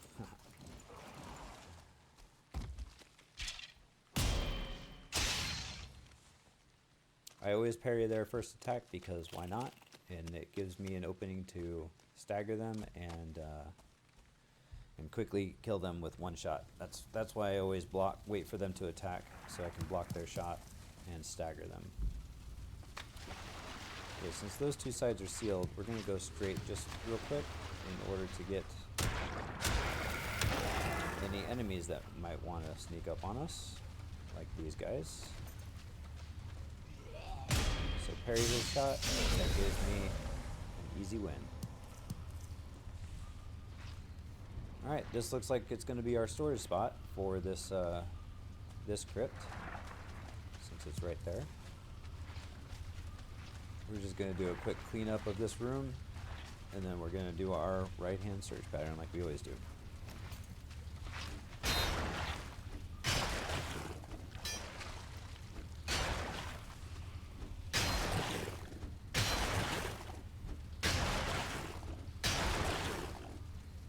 I always parry their first attack because why not? And it gives me an opening to stagger them and quickly kill them with one shot. That's why I always wait for them to attack so I can block their shot and stagger them. Okay, since those two sides are sealed, we're going to go straight just real quick in order to get any enemies that might want to sneak up on us, like these guys. So parry this shot, that gives me an easy win. Alright, this looks like it's going to be our storage spot for this this crypt, since it's right there. We're just going to do a quick cleanup of this room, and then we're going to do our right-hand search pattern like we always do.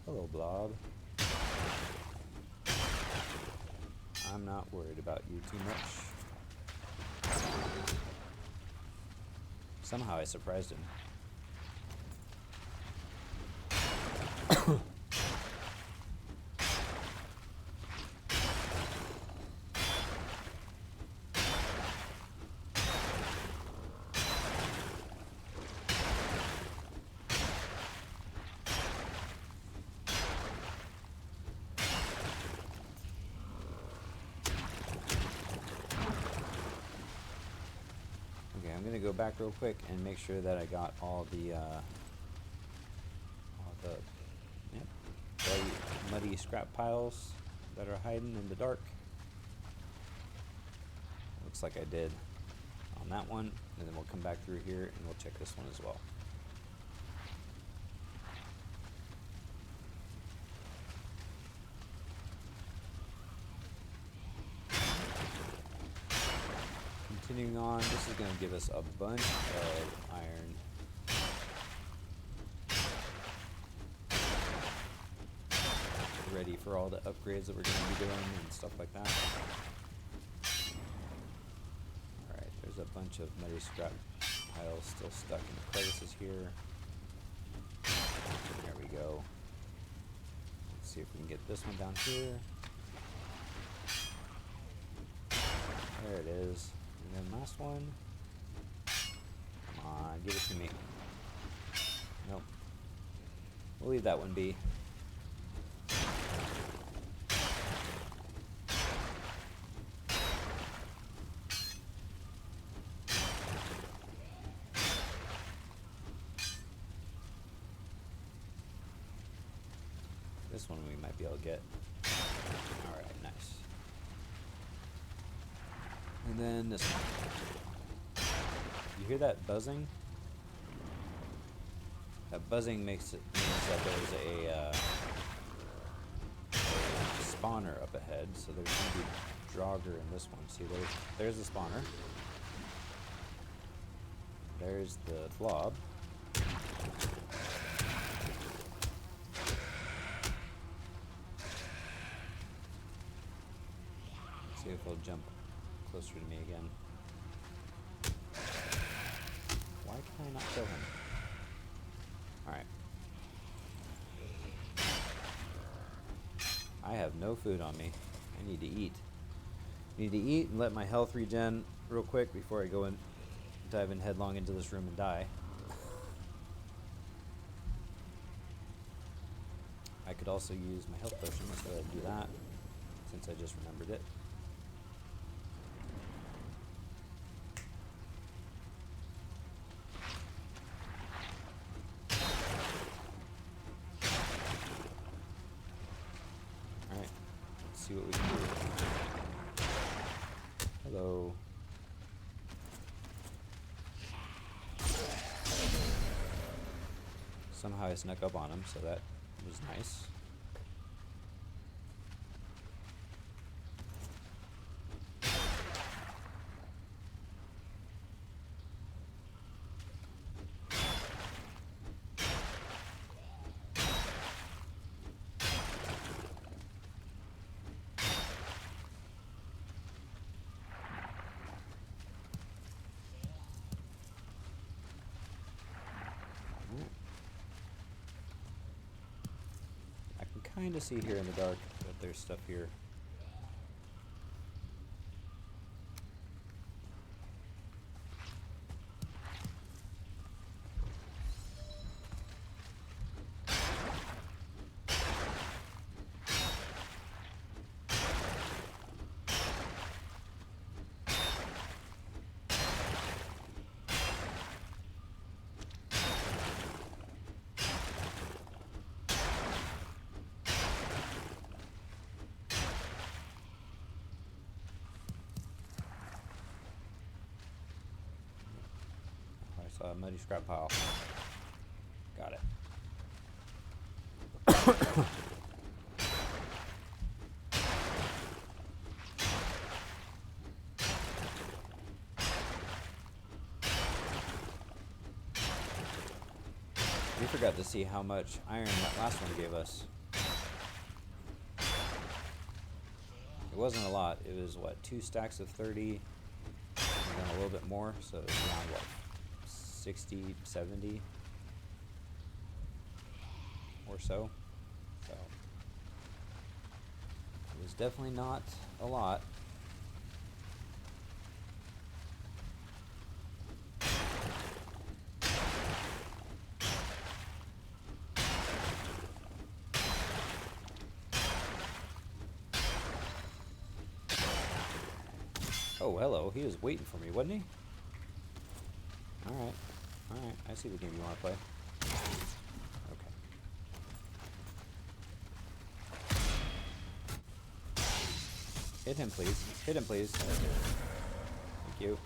Hello, Blob. I'm not worried about you too much. Somehow I surprised him. I'm going to go back real quick and make sure that I got all the muddy scrap piles that are hiding in the dark. Looks like I did on that one, and then we'll come back through here and we'll check this one as well. continuing on, this is going to give us a bunch of iron. Ready for all the upgrades that we're going to be doing and stuff like that. Alright, there's a bunch of muddy scrap piles still stuck in the crevices here. There we go. Let's see if we can get this one down here. There it is. And then last one. Come on, give it to me. Nope. We'll leave that one be. This one we might be able to get. Alright, nice. And then this one. You hear that buzzing? That buzzing means that there's a spawner up ahead, so there's going to be Draugr in this one. See, there's the spawner. There's the blob. Let's see if he'll jump closer to me again. Why can I not kill him? Alright. I have no food on me. I need to eat. I need to eat and let my health regen real quick before I go and dive in headlong into this room and die. I could also use my health potion. Let's go ahead and do that, since I just remembered it. Alright, let's see what we can do. Hello. Somehow I snuck up on him, so that was nice. Kind of see here in the dark that there's stuff here. A muddy scrap pile. Got it. We forgot to see how much iron that last one gave us. It wasn't a lot. It was what, 2 stacks of 30 and then a little bit more, so it was around what, 60, 70 or so. So it was definitely not a lot. Oh, hello. He was waiting for me, wasn't he? Alright. Alright, I see the game you want to play. Okay. Hit him, please. Hit him, please. Thank you.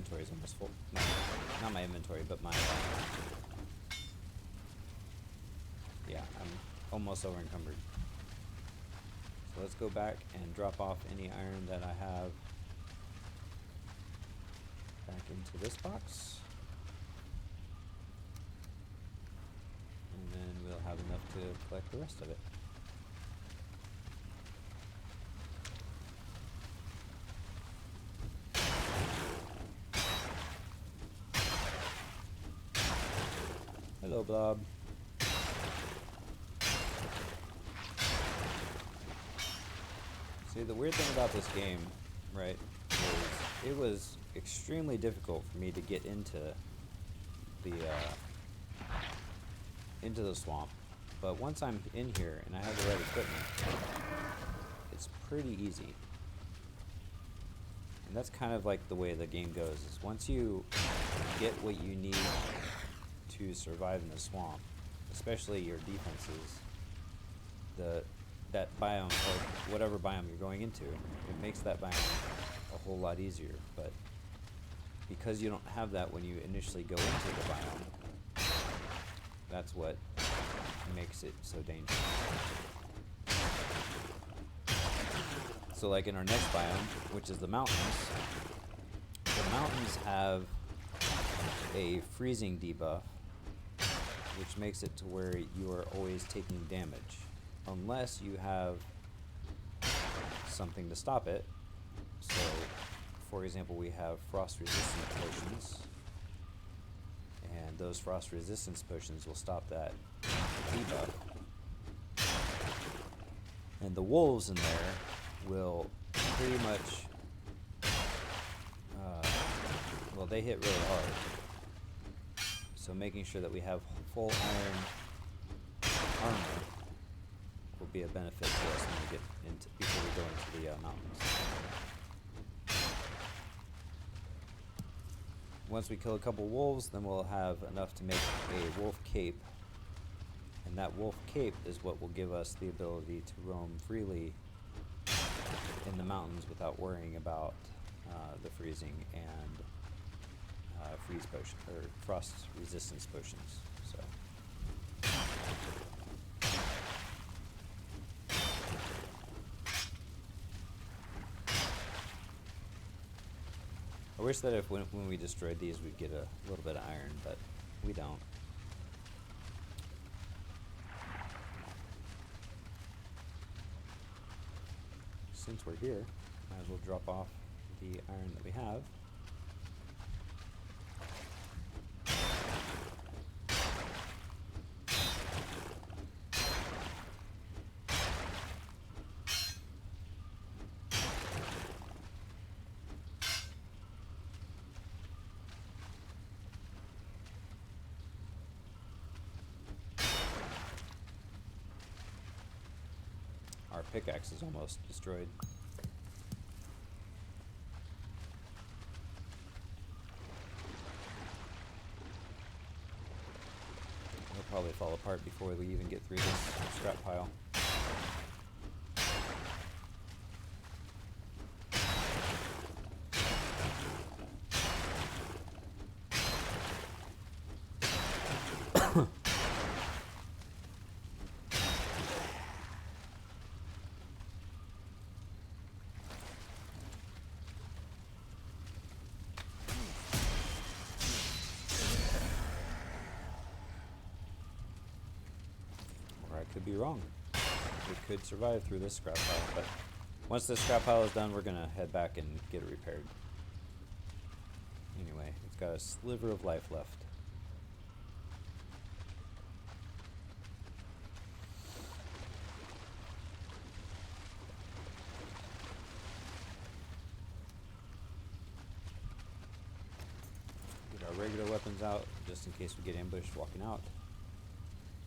inventory is almost full. Not my inventory, but my... yeah, I'm almost over encumbered. So let's go back and drop off any iron that I have back into this box. And then we'll have enough to collect the rest of it. Hello, Blob. See, the weird thing about this game, right, is it was extremely difficult for me to get into the swamp. But once I'm in here and I have the right equipment, it's pretty easy. And that's kind of like the way the game goes, is once you get what you need to survive in the swamp, especially your defenses, that biome, or whatever biome you're going into, it makes that biome a whole lot easier. But because you don't have that when you initially go into the biome, that's what makes it so dangerous. So like in our next biome, which is the mountains have a freezing debuff, which makes it to where you are always taking damage, unless you have something to stop it. So, for example, we have frost resistant potions, and those frost resistance potions will stop that debuff. And the wolves in there will pretty much, well, they hit really hard. So making sure that we have full iron armor will be a benefit to us when we get into, before we go into the mountains. Once we kill a couple wolves, then we'll have enough to make a wolf cape, and that wolf cape is what will give us the ability to roam freely in the mountains without worrying about the freezing and freeze potion or frost resistance potions. So. I wish that if when we destroyed these we'd get a little bit of iron, but we don't. Since we're here, might as well drop off the iron that we have. Our pickaxe is almost destroyed. It'll probably fall apart before we even get through this scrap pile. Could be wrong. It could survive through this scrap pile, but once this scrap pile is done, we're gonna head back and get it repaired. Anyway, it's got a sliver of life left. Get our regular weapons out, just in case we get ambushed walking out.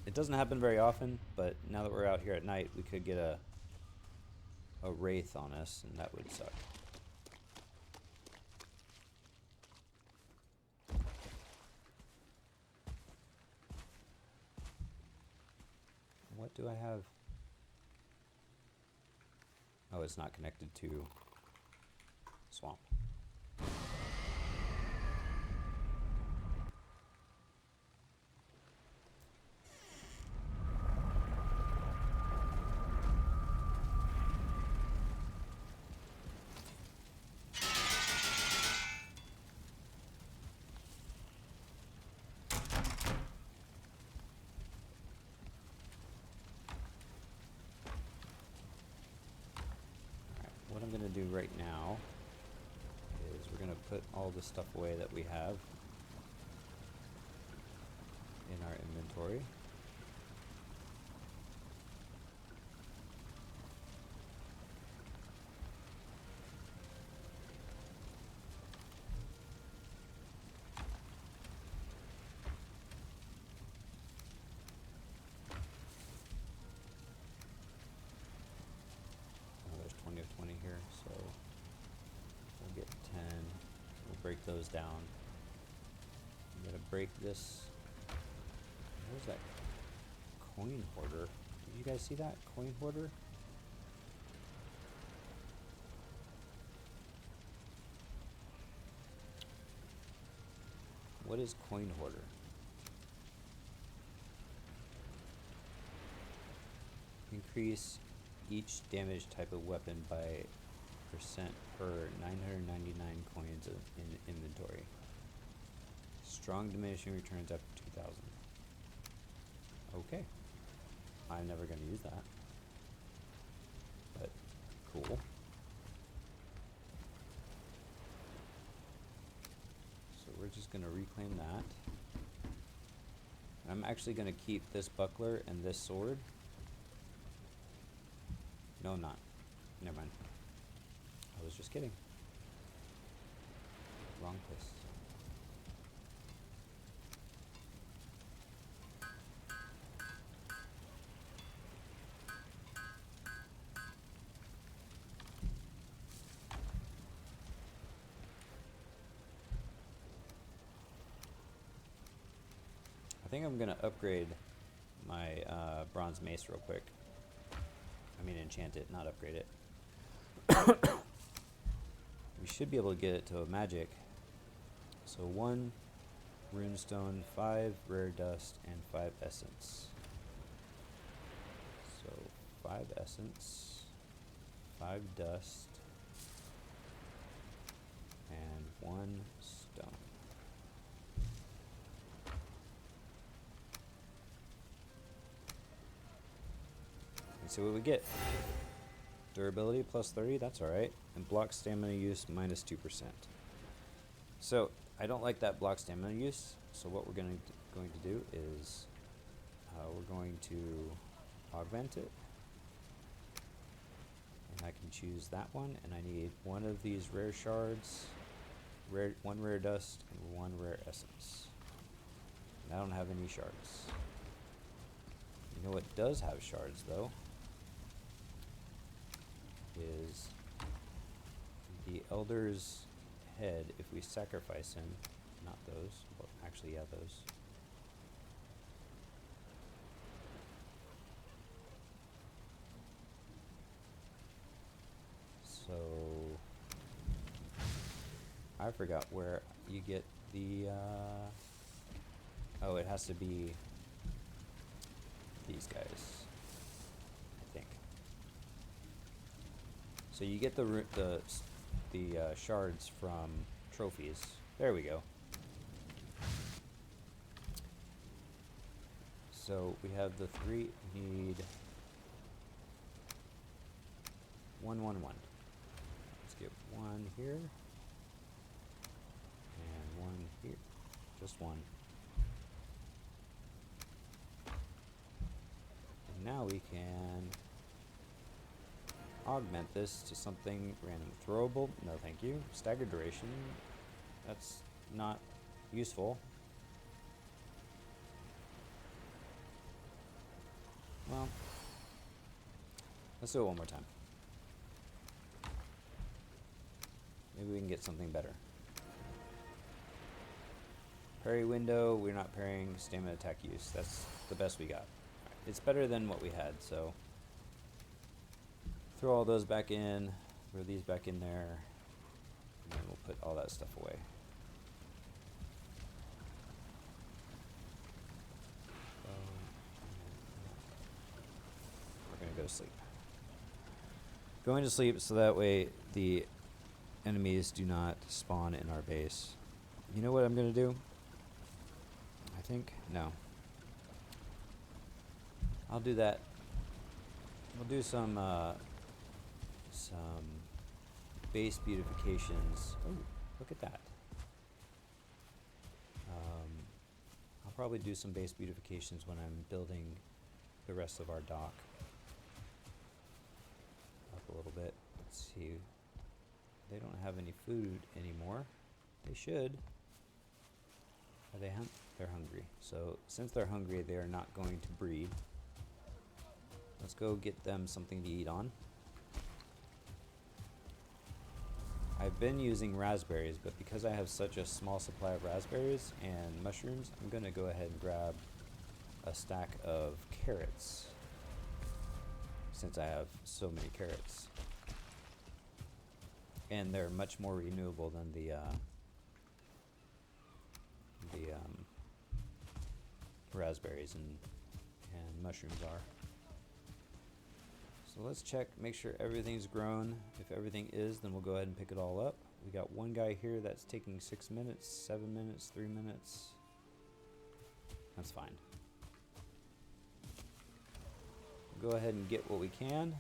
It doesn't happen very often, but now that we're out here at night, we could get a wraith on us, and that would suck. What do I have? Oh, it's not connected to swamp. to do right now is we're going to put all the stuff away that we have in our inventory. There's 20 of 20 here, so we'll get 10. We'll break those down. I'm gonna break this. Where's that coin hoarder? Did you guys see that coin hoarder? What is coin hoarder? Increase each damage type of weapon by percent per 999 coins in inventory. Strong diminishing returns after 2,000. Okay. I'm never going to use that. But cool. So we're just going to reclaim that. I'm actually going to keep this buckler and this sword. No, I'm not. Never mind. I was just kidding. Wrong place. I think I'm gonna upgrade my bronze mace real quick. I mean enchant it, not upgrade it. We should be able to get it to a magic. So 1 runestone, 5 rare dust, and 5 essence. So 5 essence, 5 dust, and 1 stone. Let's see what we get. Durability plus 30, that's alright. And block stamina use minus 2%. So, I don't like that block stamina use, so what we're going to do is we're going to augment it. And I can choose that one, and I need 1 of these rare shards, 1 rare dust, and 1 rare essence. And I don't have any shards. You know what does have shards, though? Is the Elder's head. If we sacrifice him, not those, well, actually, yeah, those. So, I forgot where you get the, oh, it has to be these guys, I think. So you get the shards from trophies. There we go. So we have the 3. We need 1, 1, 1. Let's get 1 here and 1 here. Just 1. And now we can augment this to something random. Throwable? No thank you. Staggered duration? That's not useful. Well, let's do it one more time. Maybe we can get something better. Parry window, we're not parrying. Stamina attack use, that's the best we got. It's better than what we had, so throw all those back in, throw these back in there, and then we'll put all that stuff away. We're gonna go to sleep. Going to sleep so that way the enemies do not spawn in our base. You know what I'm gonna do? I think, no. I'll do that. We'll do some base beautifications. Oh, look at that. I'll probably do some base beautifications when I'm building the rest of our dock. Up a little bit. Let's see. They don't have any food anymore. They should. Are they they're hungry. So since they're hungry, they are not going to breed. Let's go get them something to eat on. I've been using raspberries, but because I have such a small supply of raspberries and mushrooms, I'm going to go ahead and grab a stack of carrots, since I have so many carrots. And they're much more renewable than the raspberries and mushrooms are. So let's check, make sure everything's grown. If everything is, then we'll go ahead and pick it all up. We got one guy here that's taking 6 minutes, 7 minutes, 3 minutes. That's fine. Go ahead and get what we can.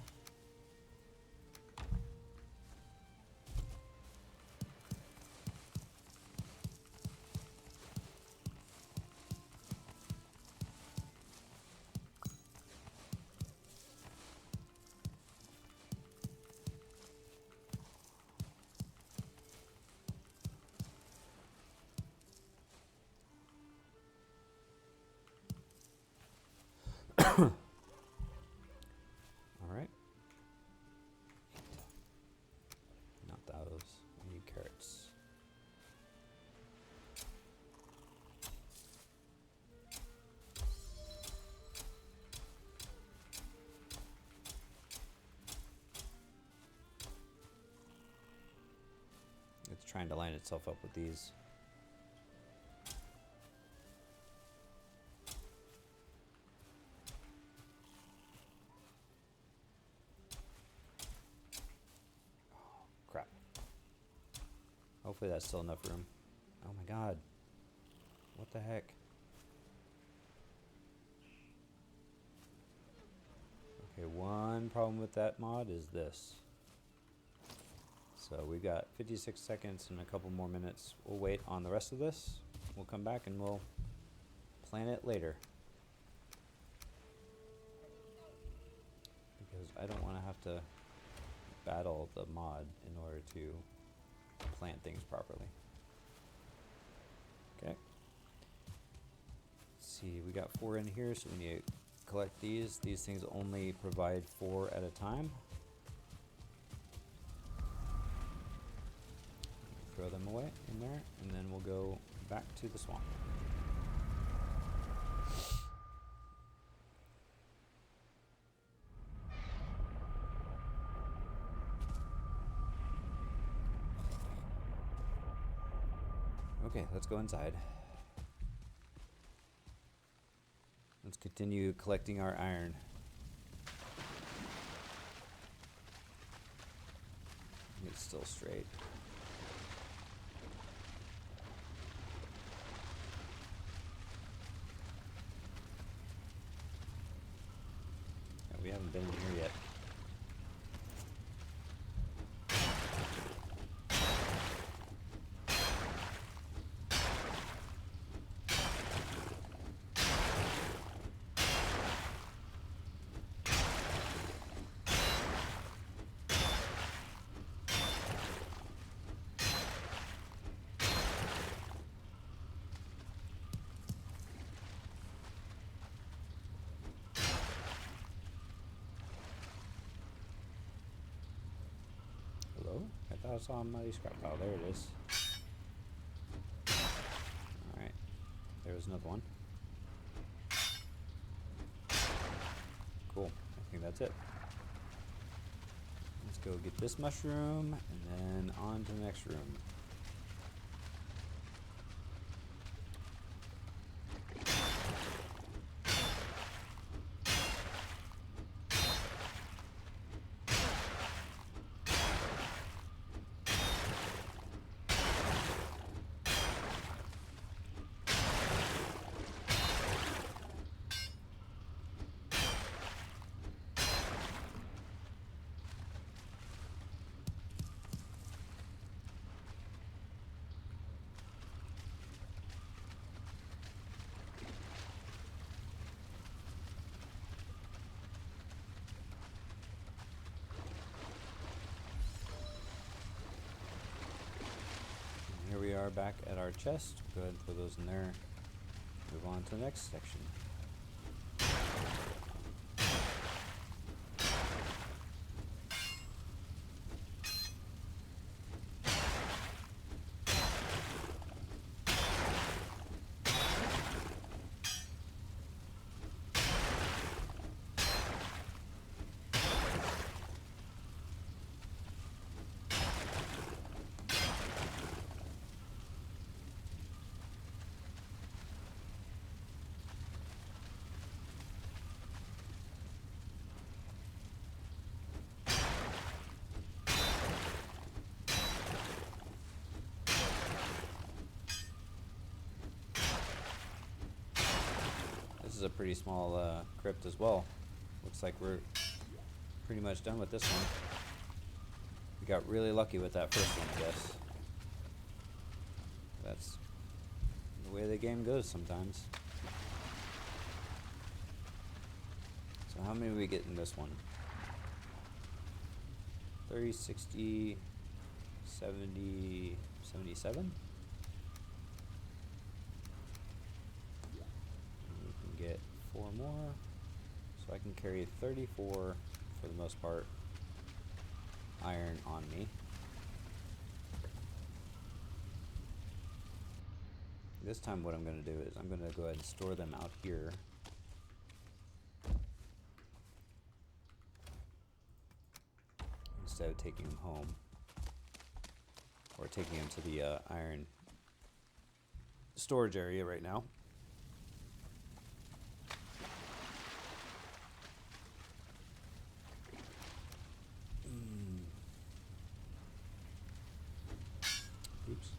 All right. Not those. We need carrots. It's trying to line itself up with these. Hopefully that's still enough room. Oh my god. What the heck? Okay, one problem with that mod is this. So we've got 56 seconds and a couple more minutes. We'll wait on the rest of this. We'll come back and we'll plan it later. Because I don't want to have to battle the mod in order to plant things properly. Okay. Let's see, we got 4 in here, so we need to collect these. These things only provide 4 at a time. Throw them away in there, and then we'll go back to the swamp. Okay, let's go inside. Let's continue collecting our iron. It's still straight. Yeah, we haven't been in here yet. I thought I saw a muddy scrap pile. There it is. Alright. There was another one. Cool. I think that's it. Let's go get this mushroom and then on to the next room. we are back at our chest. Go ahead and throw those in there. Move on to the next section. This is a pretty small crypt as well. Looks like we're pretty much done with this one. We got really lucky with that first one, I guess. That's the way the game goes sometimes. So how many do we get in this one? 30, 60, 70, 77? Get 4 more, so I can carry 34 for the most part iron on me. This time what I'm going to do is I'm going to go ahead and store them out here. Instead of taking them home or taking them to the iron storage area right now. Oops.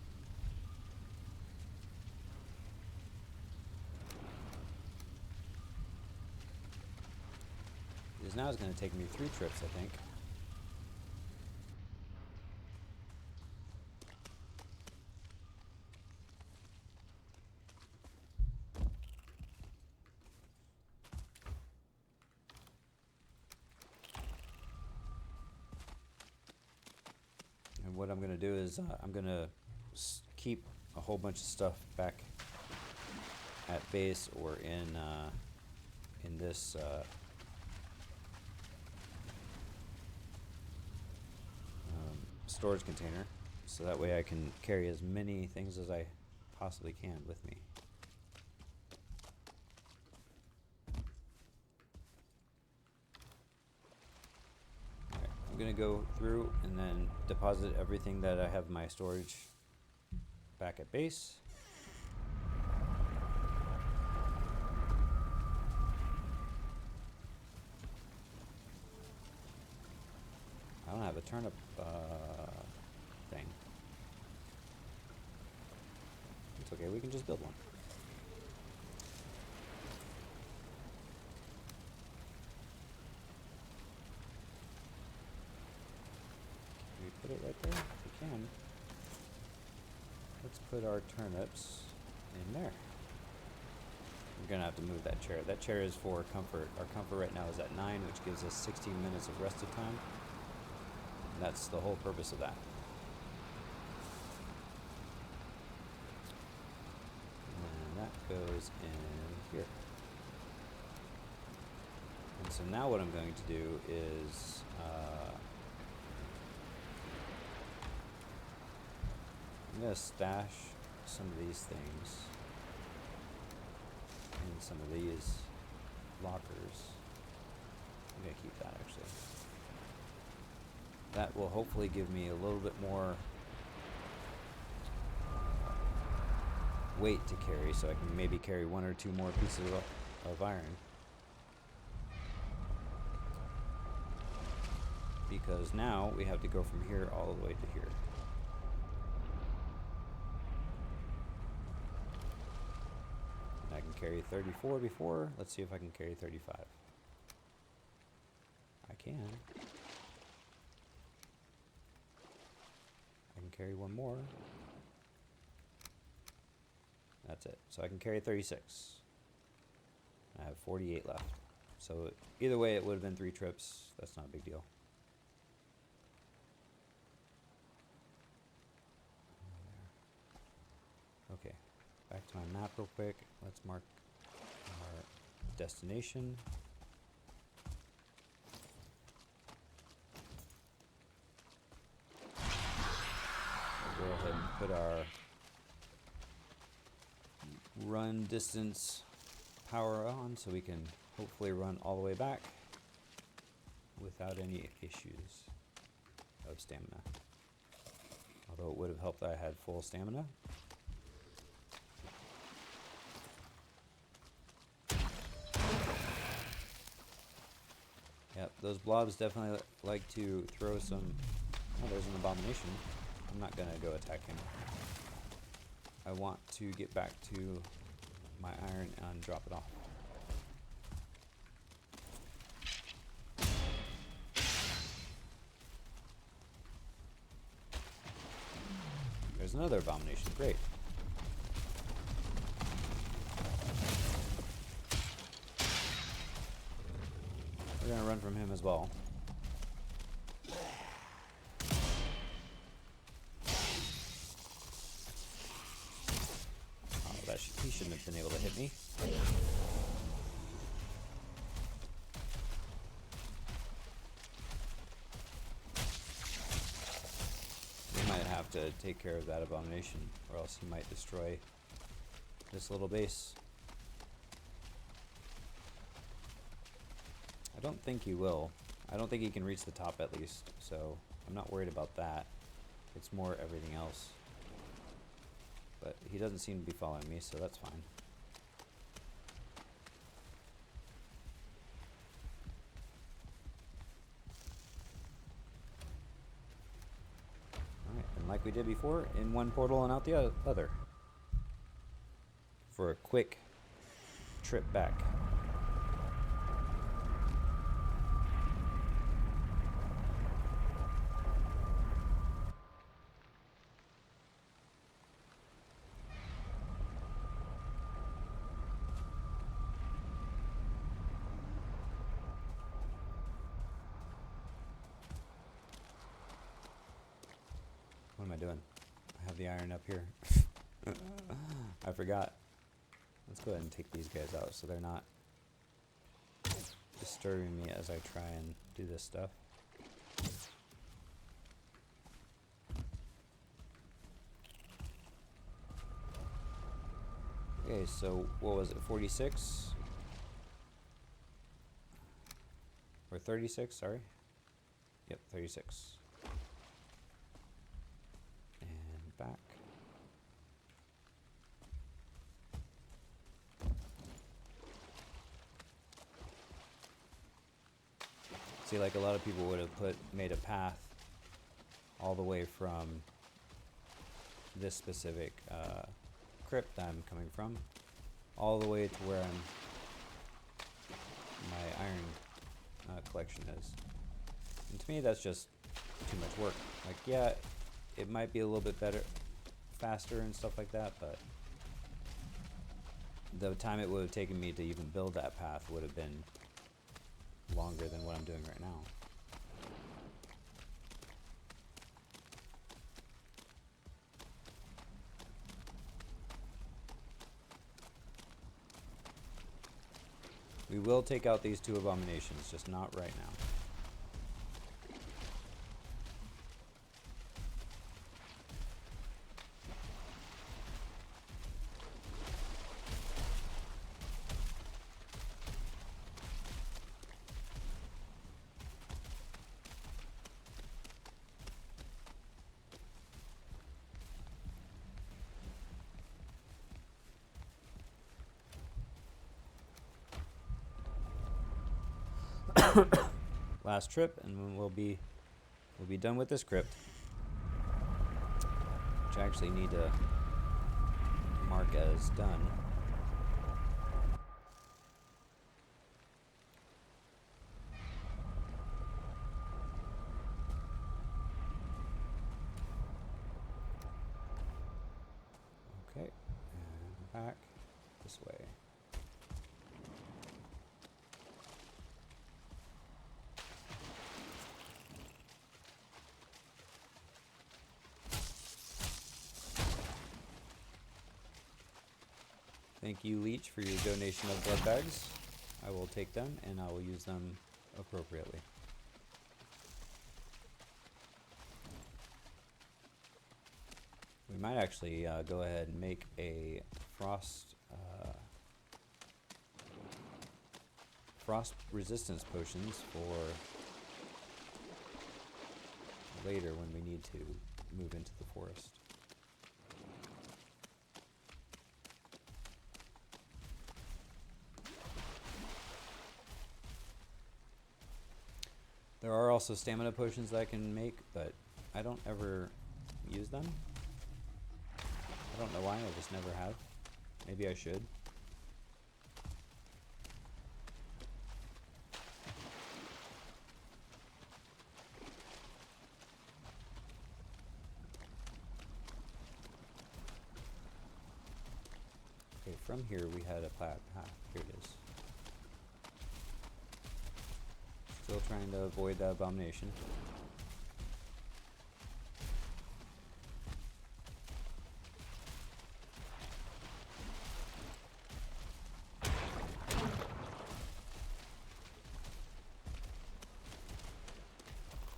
Because now it's going to take me 3 trips, I think. And what I'm going to do is I'm going to keep a whole bunch of stuff back at base or in this storage container, so that way I can carry as many things as I possibly can with me. Okay, I'm gonna go through and then deposit everything that I have in my storage back at base. I don't have a turnip thing. It's okay, we can just build one. Can we put it right there? We can. Let's put our turnips in there. We're gonna have to move that chair. That chair is for comfort. Our comfort right now is at 9, which gives us 16 minutes of rested time. And that's the whole purpose of that. And that goes in here. And so now what I'm going to do is I'm going to stash some of these things in some of these lockers. I'm going to keep that actually. That will hopefully give me a little bit more weight to carry, so I can maybe carry 1 or 2 more pieces of iron. Because now we have to go from here all the way to here. And I can carry 34 before. Let's see if I can carry 35. I can. I can carry 1 more. That's it. So I can carry 36. I have 48 left. So either way, it would have been 3 trips. That's not a big deal. back to my map real quick. Let's mark our destination. We'll go ahead and put our run distance power on so we can hopefully run all the way back without any issues of stamina. Although it would have helped that I had full stamina. Yep, those blobs definitely like to throw some... Oh, there's an abomination. I'm not gonna go attack him. I want to get back to my iron and drop it off. There's another abomination. Great. We're gonna run from him as well. Oh, he shouldn't have been able to hit me. We might have to take care of that abomination, or else he might destroy this little base. I don't think he will. I don't think he can reach the top at least, so I'm not worried about that. It's more everything else. But he doesn't seem to be following me, so that's fine. Alright, and like we did before, in one portal and out the other. For a quick trip back. What am I doing? I have the iron up here. I forgot. Let's go ahead and take these guys out so they're not disturbing me as I try and do this stuff. Okay, so what was it, 46? Or 36, sorry. Yep, 36. And back. See, like a lot of people would have made a path all the way from this specific crypt that I'm coming from, all the way to where my iron collection is. And to me, that's just too much work. Like, yeah, it might be a little bit better, faster and stuff like that, but the time it would have taken me to even build that path would have been longer than what I'm doing right now. We will take out these two abominations, just not right now. Last trip, and then we'll be done with this crypt, which I actually need to mark as done. Okay, and back this way. Thank you, Leech, for your donation of blood bags. I will take them and I will use them appropriately. We might actually go ahead and make a frost resistance potions for later when we need to move into the forest. There are also stamina potions that I can make, but I don't ever use them. I don't know why, I just never have. Maybe I should. Okay, from here we had a path. Here it is. Still trying to avoid that abomination.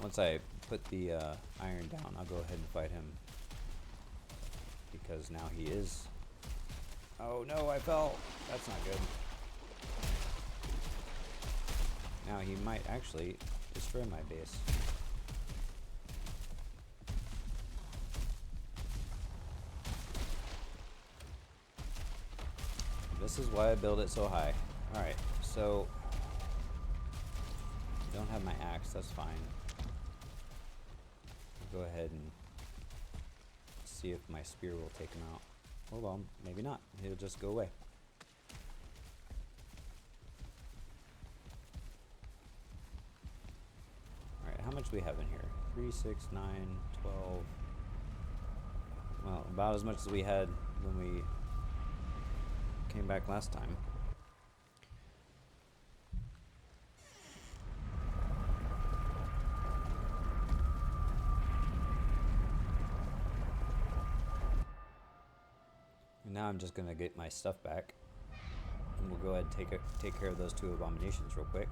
Once I put the iron down, I'll go ahead and fight him. Because now he is... Oh no, I fell! That's not good. Now he might actually destroy my base. This is why I build it so high. Alright, so... I don't have my axe, that's fine. I'll go ahead and see if my spear will take him out. Oh well, maybe not. He'll just go away. Alright, how much do we have in here? 3, 6, 9, 12. Well, about as much as we had when we came back last time. And now I'm just going to get my stuff back. And we'll go ahead and take care of those two abominations real quick.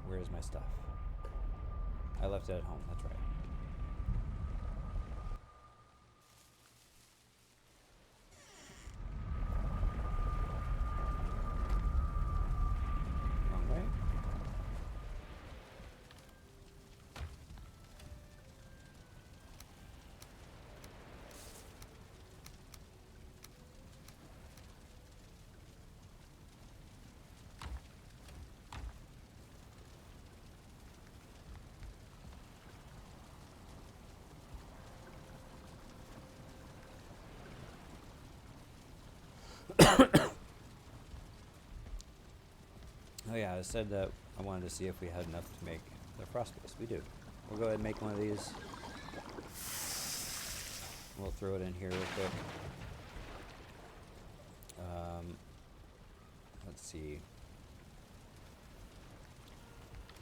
Where is my stuff? I left it at home, that's right. Wrong way. Oh yeah, I said that I wanted to see if we had enough to make the frost base. We do. We'll go ahead and make one of these. We'll throw it in here real quick. Let's see.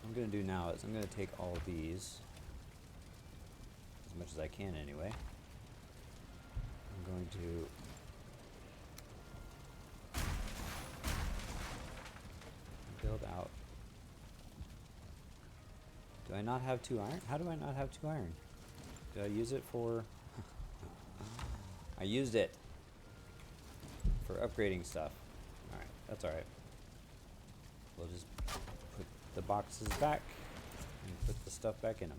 What I'm going to do now is I'm going to take all of these, as much as I can anyway. I'm going to build out. Do I not have 2 iron? How do I not have 2 iron? Did I use it for... I used it for upgrading stuff. Alright, that's alright. We'll just put the boxes back and put the stuff back in them.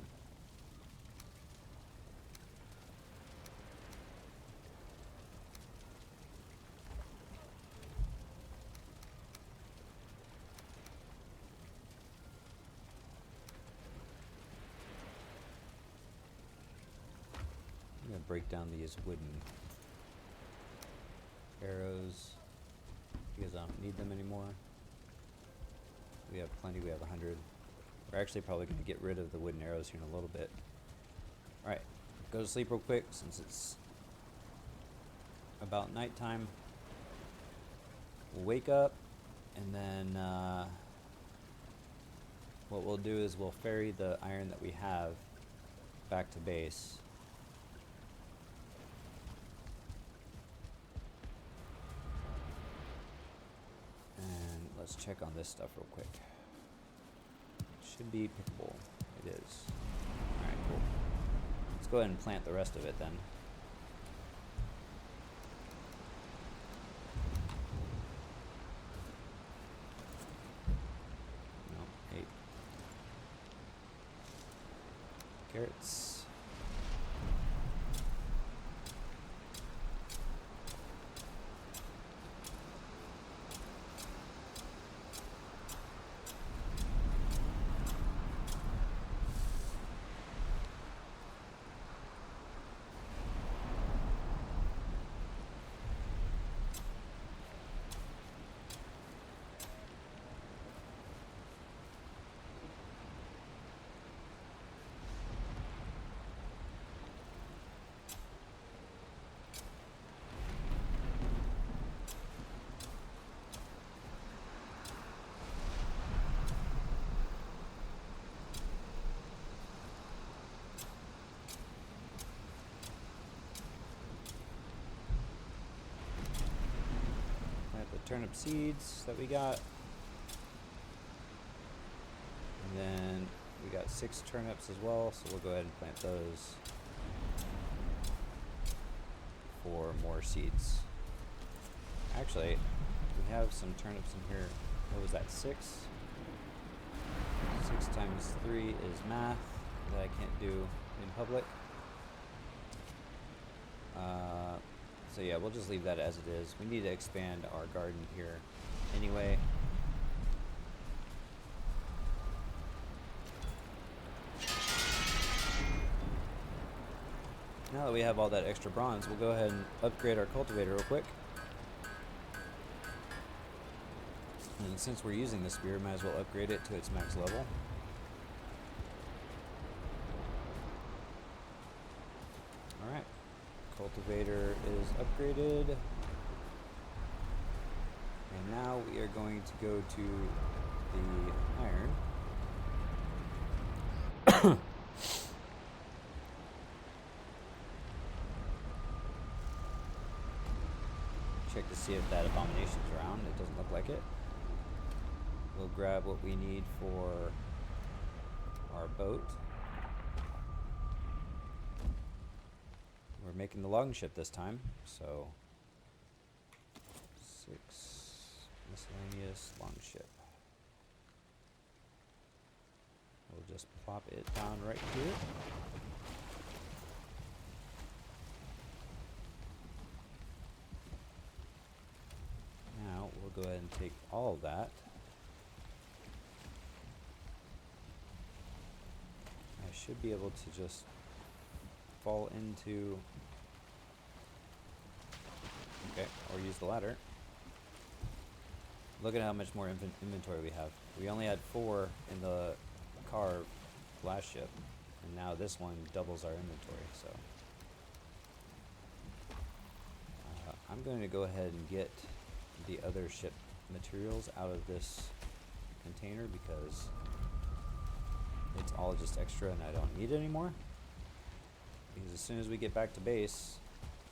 I'm going to break down these wooden arrows because I don't need them anymore. We have plenty, we have 100. We're actually probably going to get rid of the wooden arrows here in a little bit. Alright, go to sleep real quick since it's about nighttime. We'll wake up and then what we'll do is we'll ferry the iron that we have back to base. Let's check on this stuff real quick. Should be pickable. It is. Alright, cool. Let's go ahead and plant the rest of it then. No, 8. Carrots. Turnip seeds that we got, and then we got 6 turnips as well, so we'll go ahead and plant those for more seeds. Actually, we have some turnips in here. What was that, 6? 6 times 3 is math that I can't do in public. So yeah, we'll just leave that as it is. We need to expand our garden here anyway. Now that we have all that extra bronze, we'll go ahead and upgrade our cultivator real quick. And since we're using the spear, might as well upgrade it to its max level. Alright. Cultivator is upgraded, and now we are going to go to the iron. Check to see if that abomination's around. It doesn't look like it. We'll grab what we need for our boat. We're making the longship this time, so 6 miscellaneous longship. We'll just plop it down right here. Now we'll go ahead and take all of that. I should be able to just fall into, okay, or use the ladder. Look at how much more inventory we have. We only had 4 in the car last ship, and now this one doubles our inventory, so. I'm going to go ahead and get the other ship materials out of this container because it's all just extra and I don't need it anymore. Because as soon as we get back to base,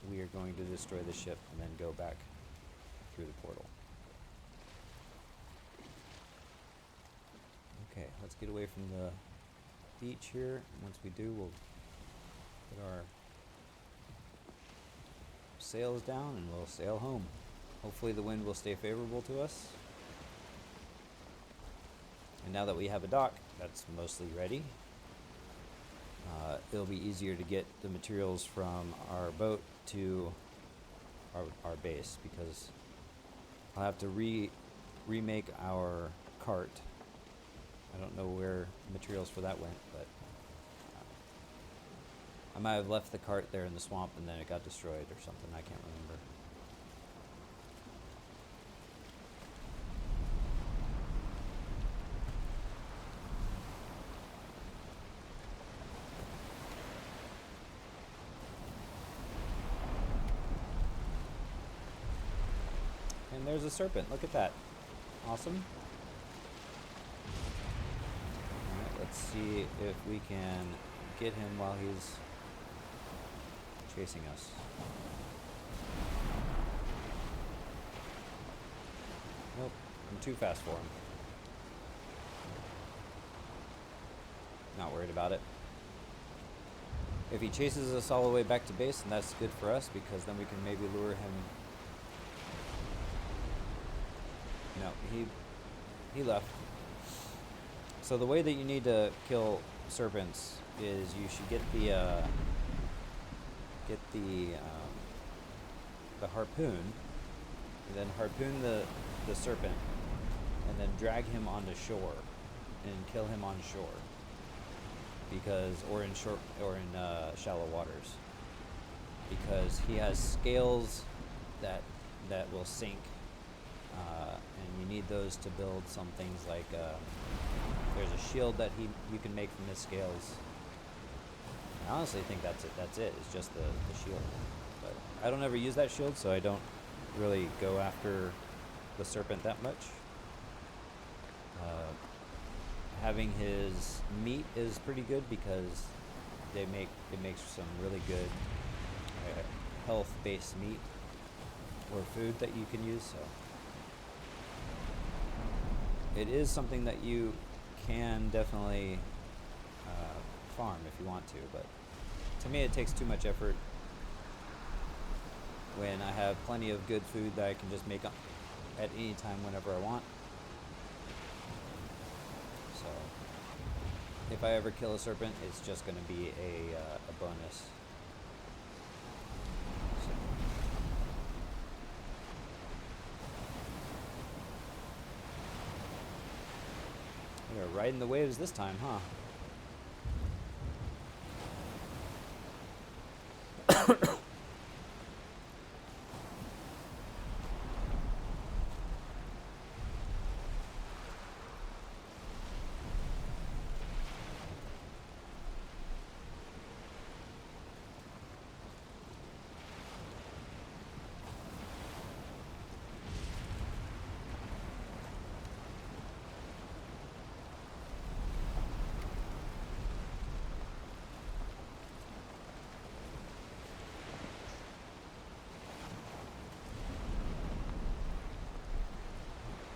we are going to destroy the ship and then go back through the portal. Okay, let's get away from the beach here. Once we do, we'll put our sails down and we'll sail home. Hopefully the wind will stay favorable to us. And now that we have a dock that's mostly ready, it'll be easier to get the materials from our boat to our base because I'll have to remake our cart. I don't know where materials for that went, but I might have left the cart there in the swamp and then it got destroyed or something. I can't remember. And there's a serpent. Look at that. Awesome. Alright, let's see if we can get him while he's chasing us. Nope. I'm too fast for him. Not worried about it. If he chases us all the way back to base, then that's good for us, because then we can maybe lure him. No, he left. So the way that you need to kill serpents is you should get the harpoon, and then harpoon the serpent, and then drag him onto shore, and kill him on shore. Because or in shallow waters, because he has scales that will sink, and you need those to build some things like there's a shield that you can make from his scales. I honestly think that's it. It's just the shield, but I don't ever use that shield, so I don't really go after the serpent that much. Having his meat is pretty good, because it makes some really good health-based meat or food that you can use. So it is something that you can definitely farm if you want to, but to me it takes too much effort when I have plenty of good food that I can just make at any time whenever I want. So if I ever kill a serpent, it's just going to be a bonus. So. We are riding the waves this time, huh?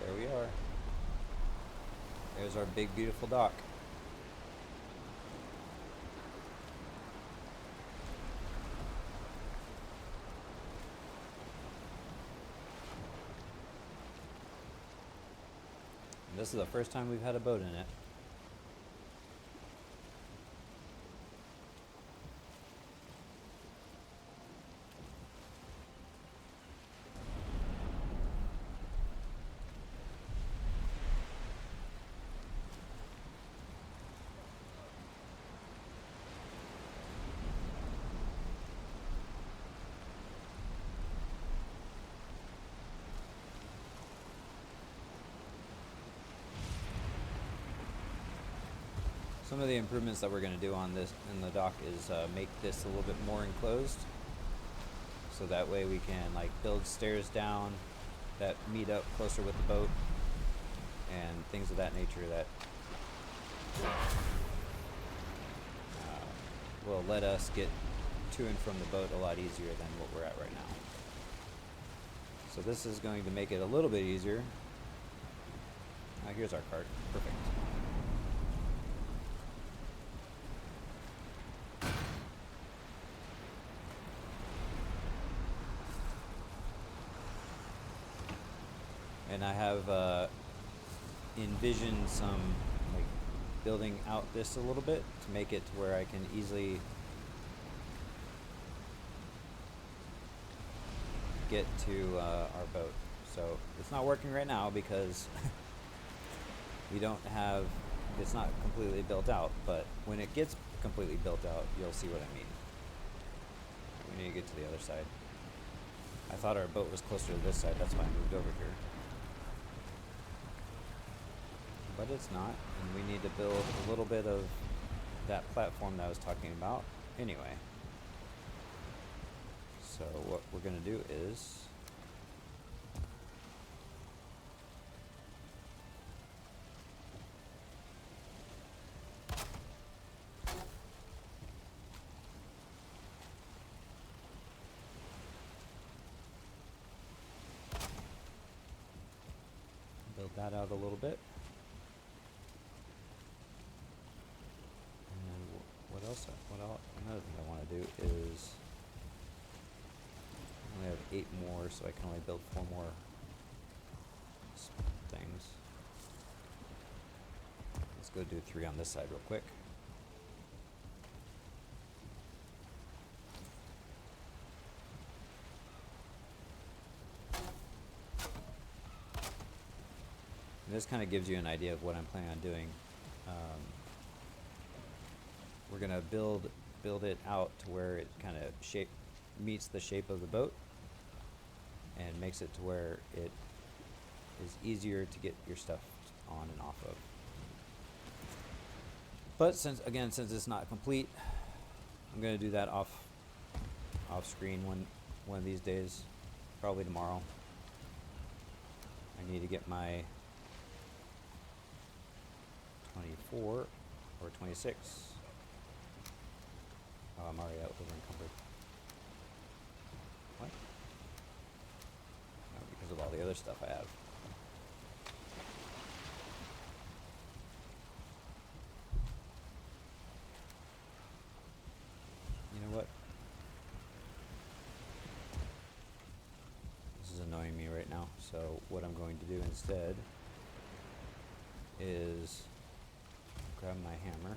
There we are. There's our big, beautiful dock. And this is the first time we've had a boat in it. Some of the improvements that we're going to do on this in the dock is make this a little bit more enclosed, so that way we can like build stairs down that meet up closer with the boat and things of that nature that will let us get to and from the boat a lot easier than what we're at right now. So this is going to make it a little bit easier. Here's our cart. Perfect. And I have envisioned some like building out this a little bit to make it to where I can easily get to our boat. So it's not working right now because we don't have, it's not completely built out, but when it gets completely built out, you'll see what I mean. We need to get to the other side. I thought our boat was closer to this side, that's why I moved over here. But it's not, and we need to build a little bit of that platform that I was talking about anyway. So what we're going to do is Build that out a little bit. And what else? Another thing I want to do is I only have 8 more, so I can only build 4 more things. Let's go do 3 on this side real quick. And this kind of gives you an idea of what I'm planning on doing. We're gonna build it out to where it kind of meets the shape of the boat, and makes it to where it is easier to get your stuff on and off of. But since it's not complete, I'm gonna do that off screen one of these days, probably tomorrow. I need to get my 24 or 26. Oh, I'm already out over encumbered. What? No, because of all the other stuff I have. You know what? This is annoying me right now. So what I'm going to do instead is grab my hammer.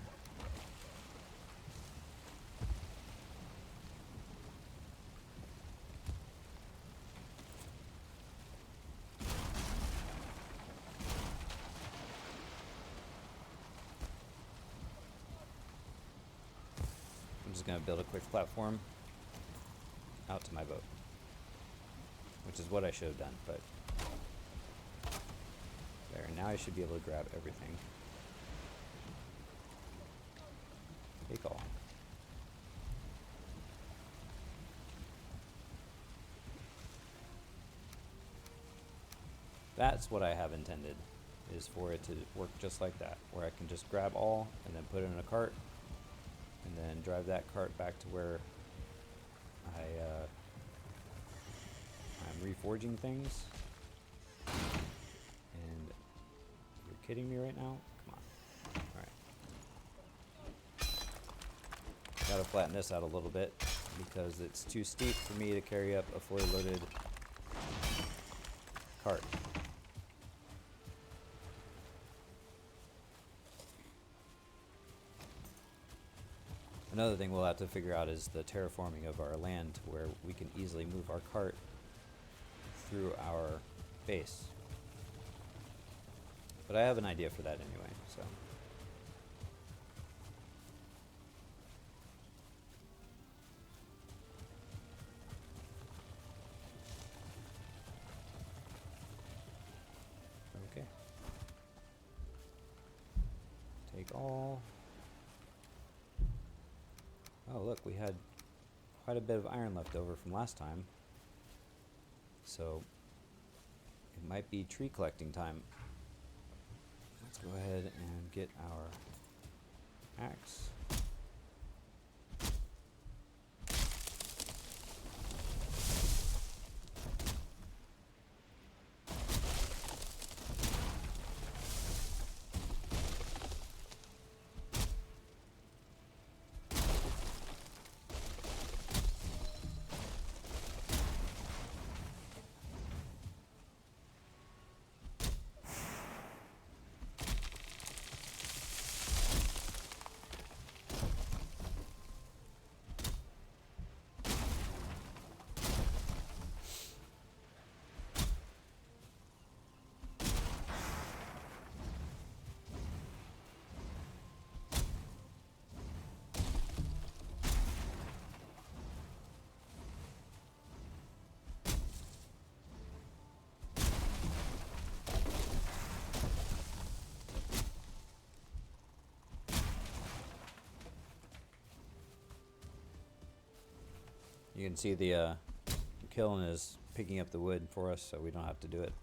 I'm just going to build a quick platform out to my boat, which is what I should have done, but there. Now I should be able to grab everything. Take all. That's what I have intended, is for it to work just like that, where I can just grab all and then put it in a cart, and then drive that cart back to where I'm reforging things. And you're kidding me right now? Come on. Alright. Gotta flatten this out a little bit because it's too steep for me to carry up a fully loaded cart. Another thing we'll have to figure out is the terraforming of our land, to where we can easily move our cart through our base. But I have an idea for that anyway, so. Okay. Take all. Oh, look, we had quite a bit of iron left over from last time. So it might be tree collecting time. Let's go ahead and get our axe. You can see the kiln is picking up the wood for us, so we don't have to do it.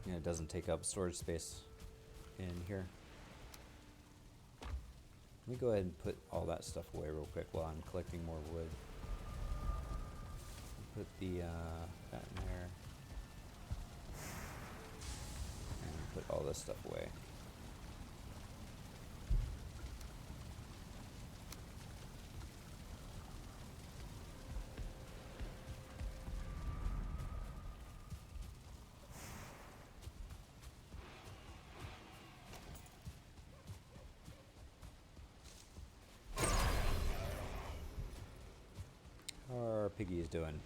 And it doesn't take up storage space in here. Let me go ahead and put all that stuff away real quick while I'm collecting more wood. Put the that in there. this stuff away. How are our piggies doing?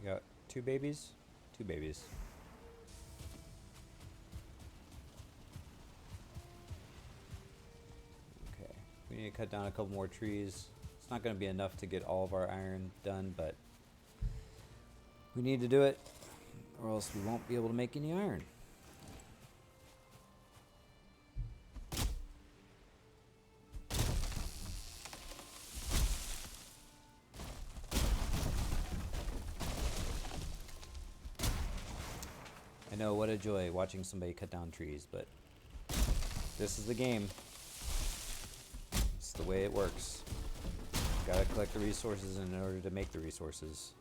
We got 2 babies? 2 babies. Okay, we need to cut down a couple more trees. It's not going to be enough to get all of our iron done, but we need to do it, or else we won't be able to make any iron. I know, what a joy watching somebody cut down trees, but this is the game. It's the way it works. Gotta collect the resources in order to make the resources.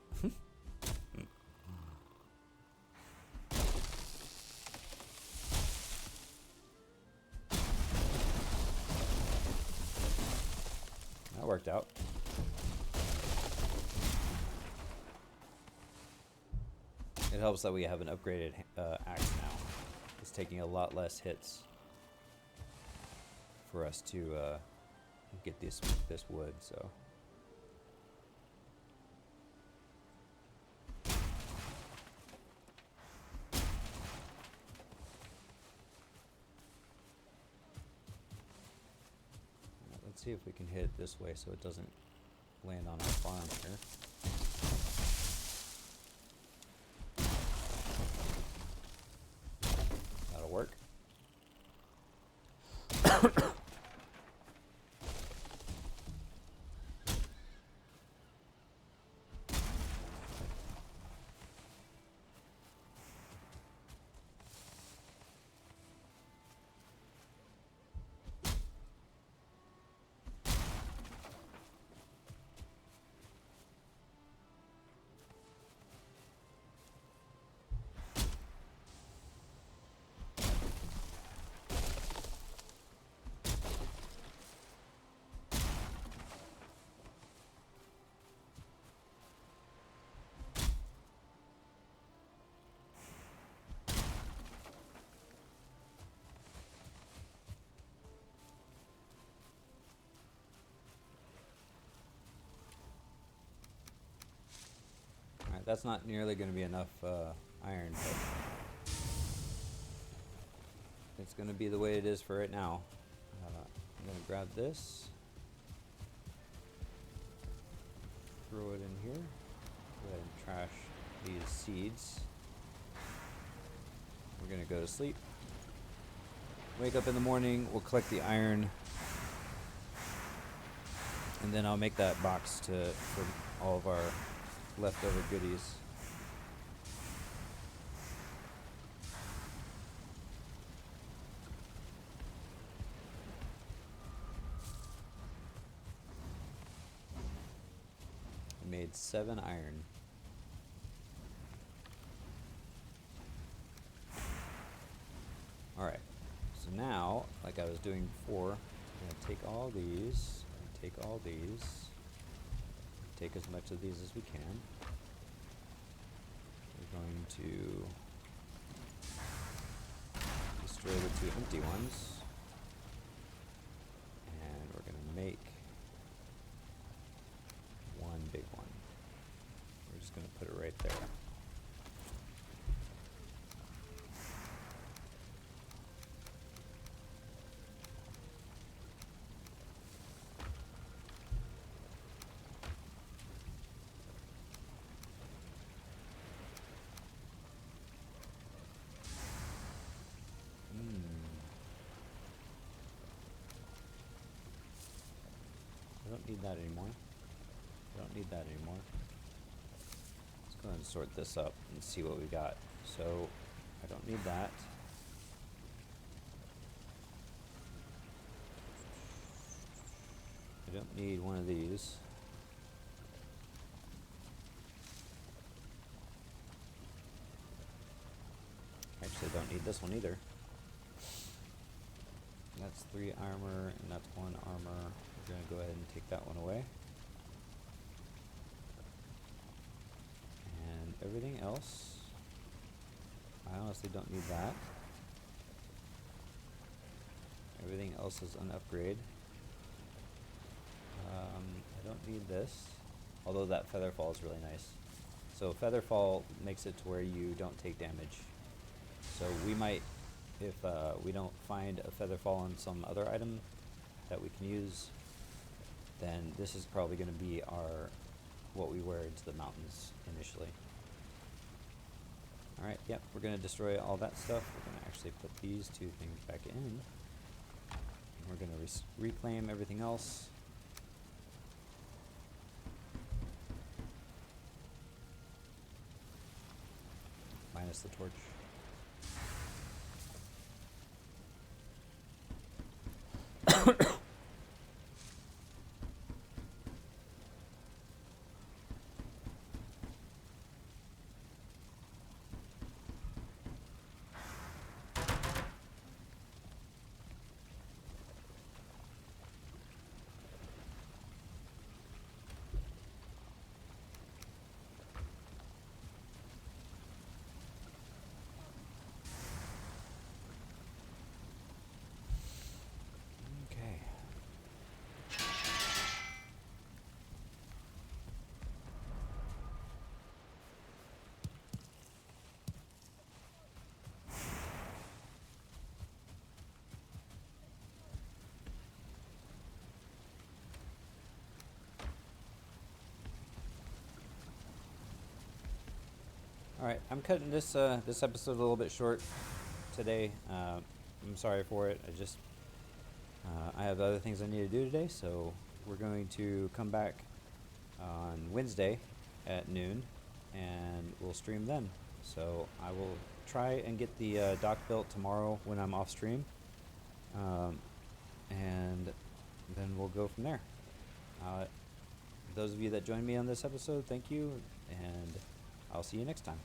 That worked out. It helps that we have an upgraded axe now. It's taking a lot less hits for us to get this wood. So. Let's see if we can hit it this way so it doesn't land on our farm here. That'll work. That's not nearly going to be enough iron, but it's going to be the way it is for right now. I'm going to grab this, throw it in here, go ahead and trash these seeds. We're going to go to sleep. Wake up in the morning, we'll collect the iron, and then I'll make that box for all of our leftover goodies. I made 7 iron. Alright, so now, like I was doing before, I'm going to take all these, take as much of these as we can. We're going to destroy the 2 empty ones, and we're going to make 1 big one. We're just going to put it right there. Need that anymore. I don't need that anymore. Let's go ahead and sort this up and see what we got. So I don't need that. I don't need one of these. Actually, actually don't need this one either. That's 3 armor, and that's 1 armor. We're going to go ahead and take that one away. And everything else, I honestly don't need that. Everything else is an upgrade. I don't need this, although that feather fall is really nice. So feather fall makes it to where you don't take damage. So we might, if we don't find a feather fall on some other item that we can use, then this is probably going to be our what we wear into the mountains initially. Alright, yep, we're going to destroy all that stuff. We're going to actually put these 2 things back in. And we're going to reclaim everything else. Minus the torch. Okay. Alright, I'm cutting this this episode a little bit short today. I'm sorry for it. I have other things I need to do today, so we're going to come back on Wednesday at noon, and we'll stream then. So I will try and get the dock built tomorrow when I'm off stream, and then we'll go from there. Those of you that joined me on this episode, thank you, and I'll see you next time.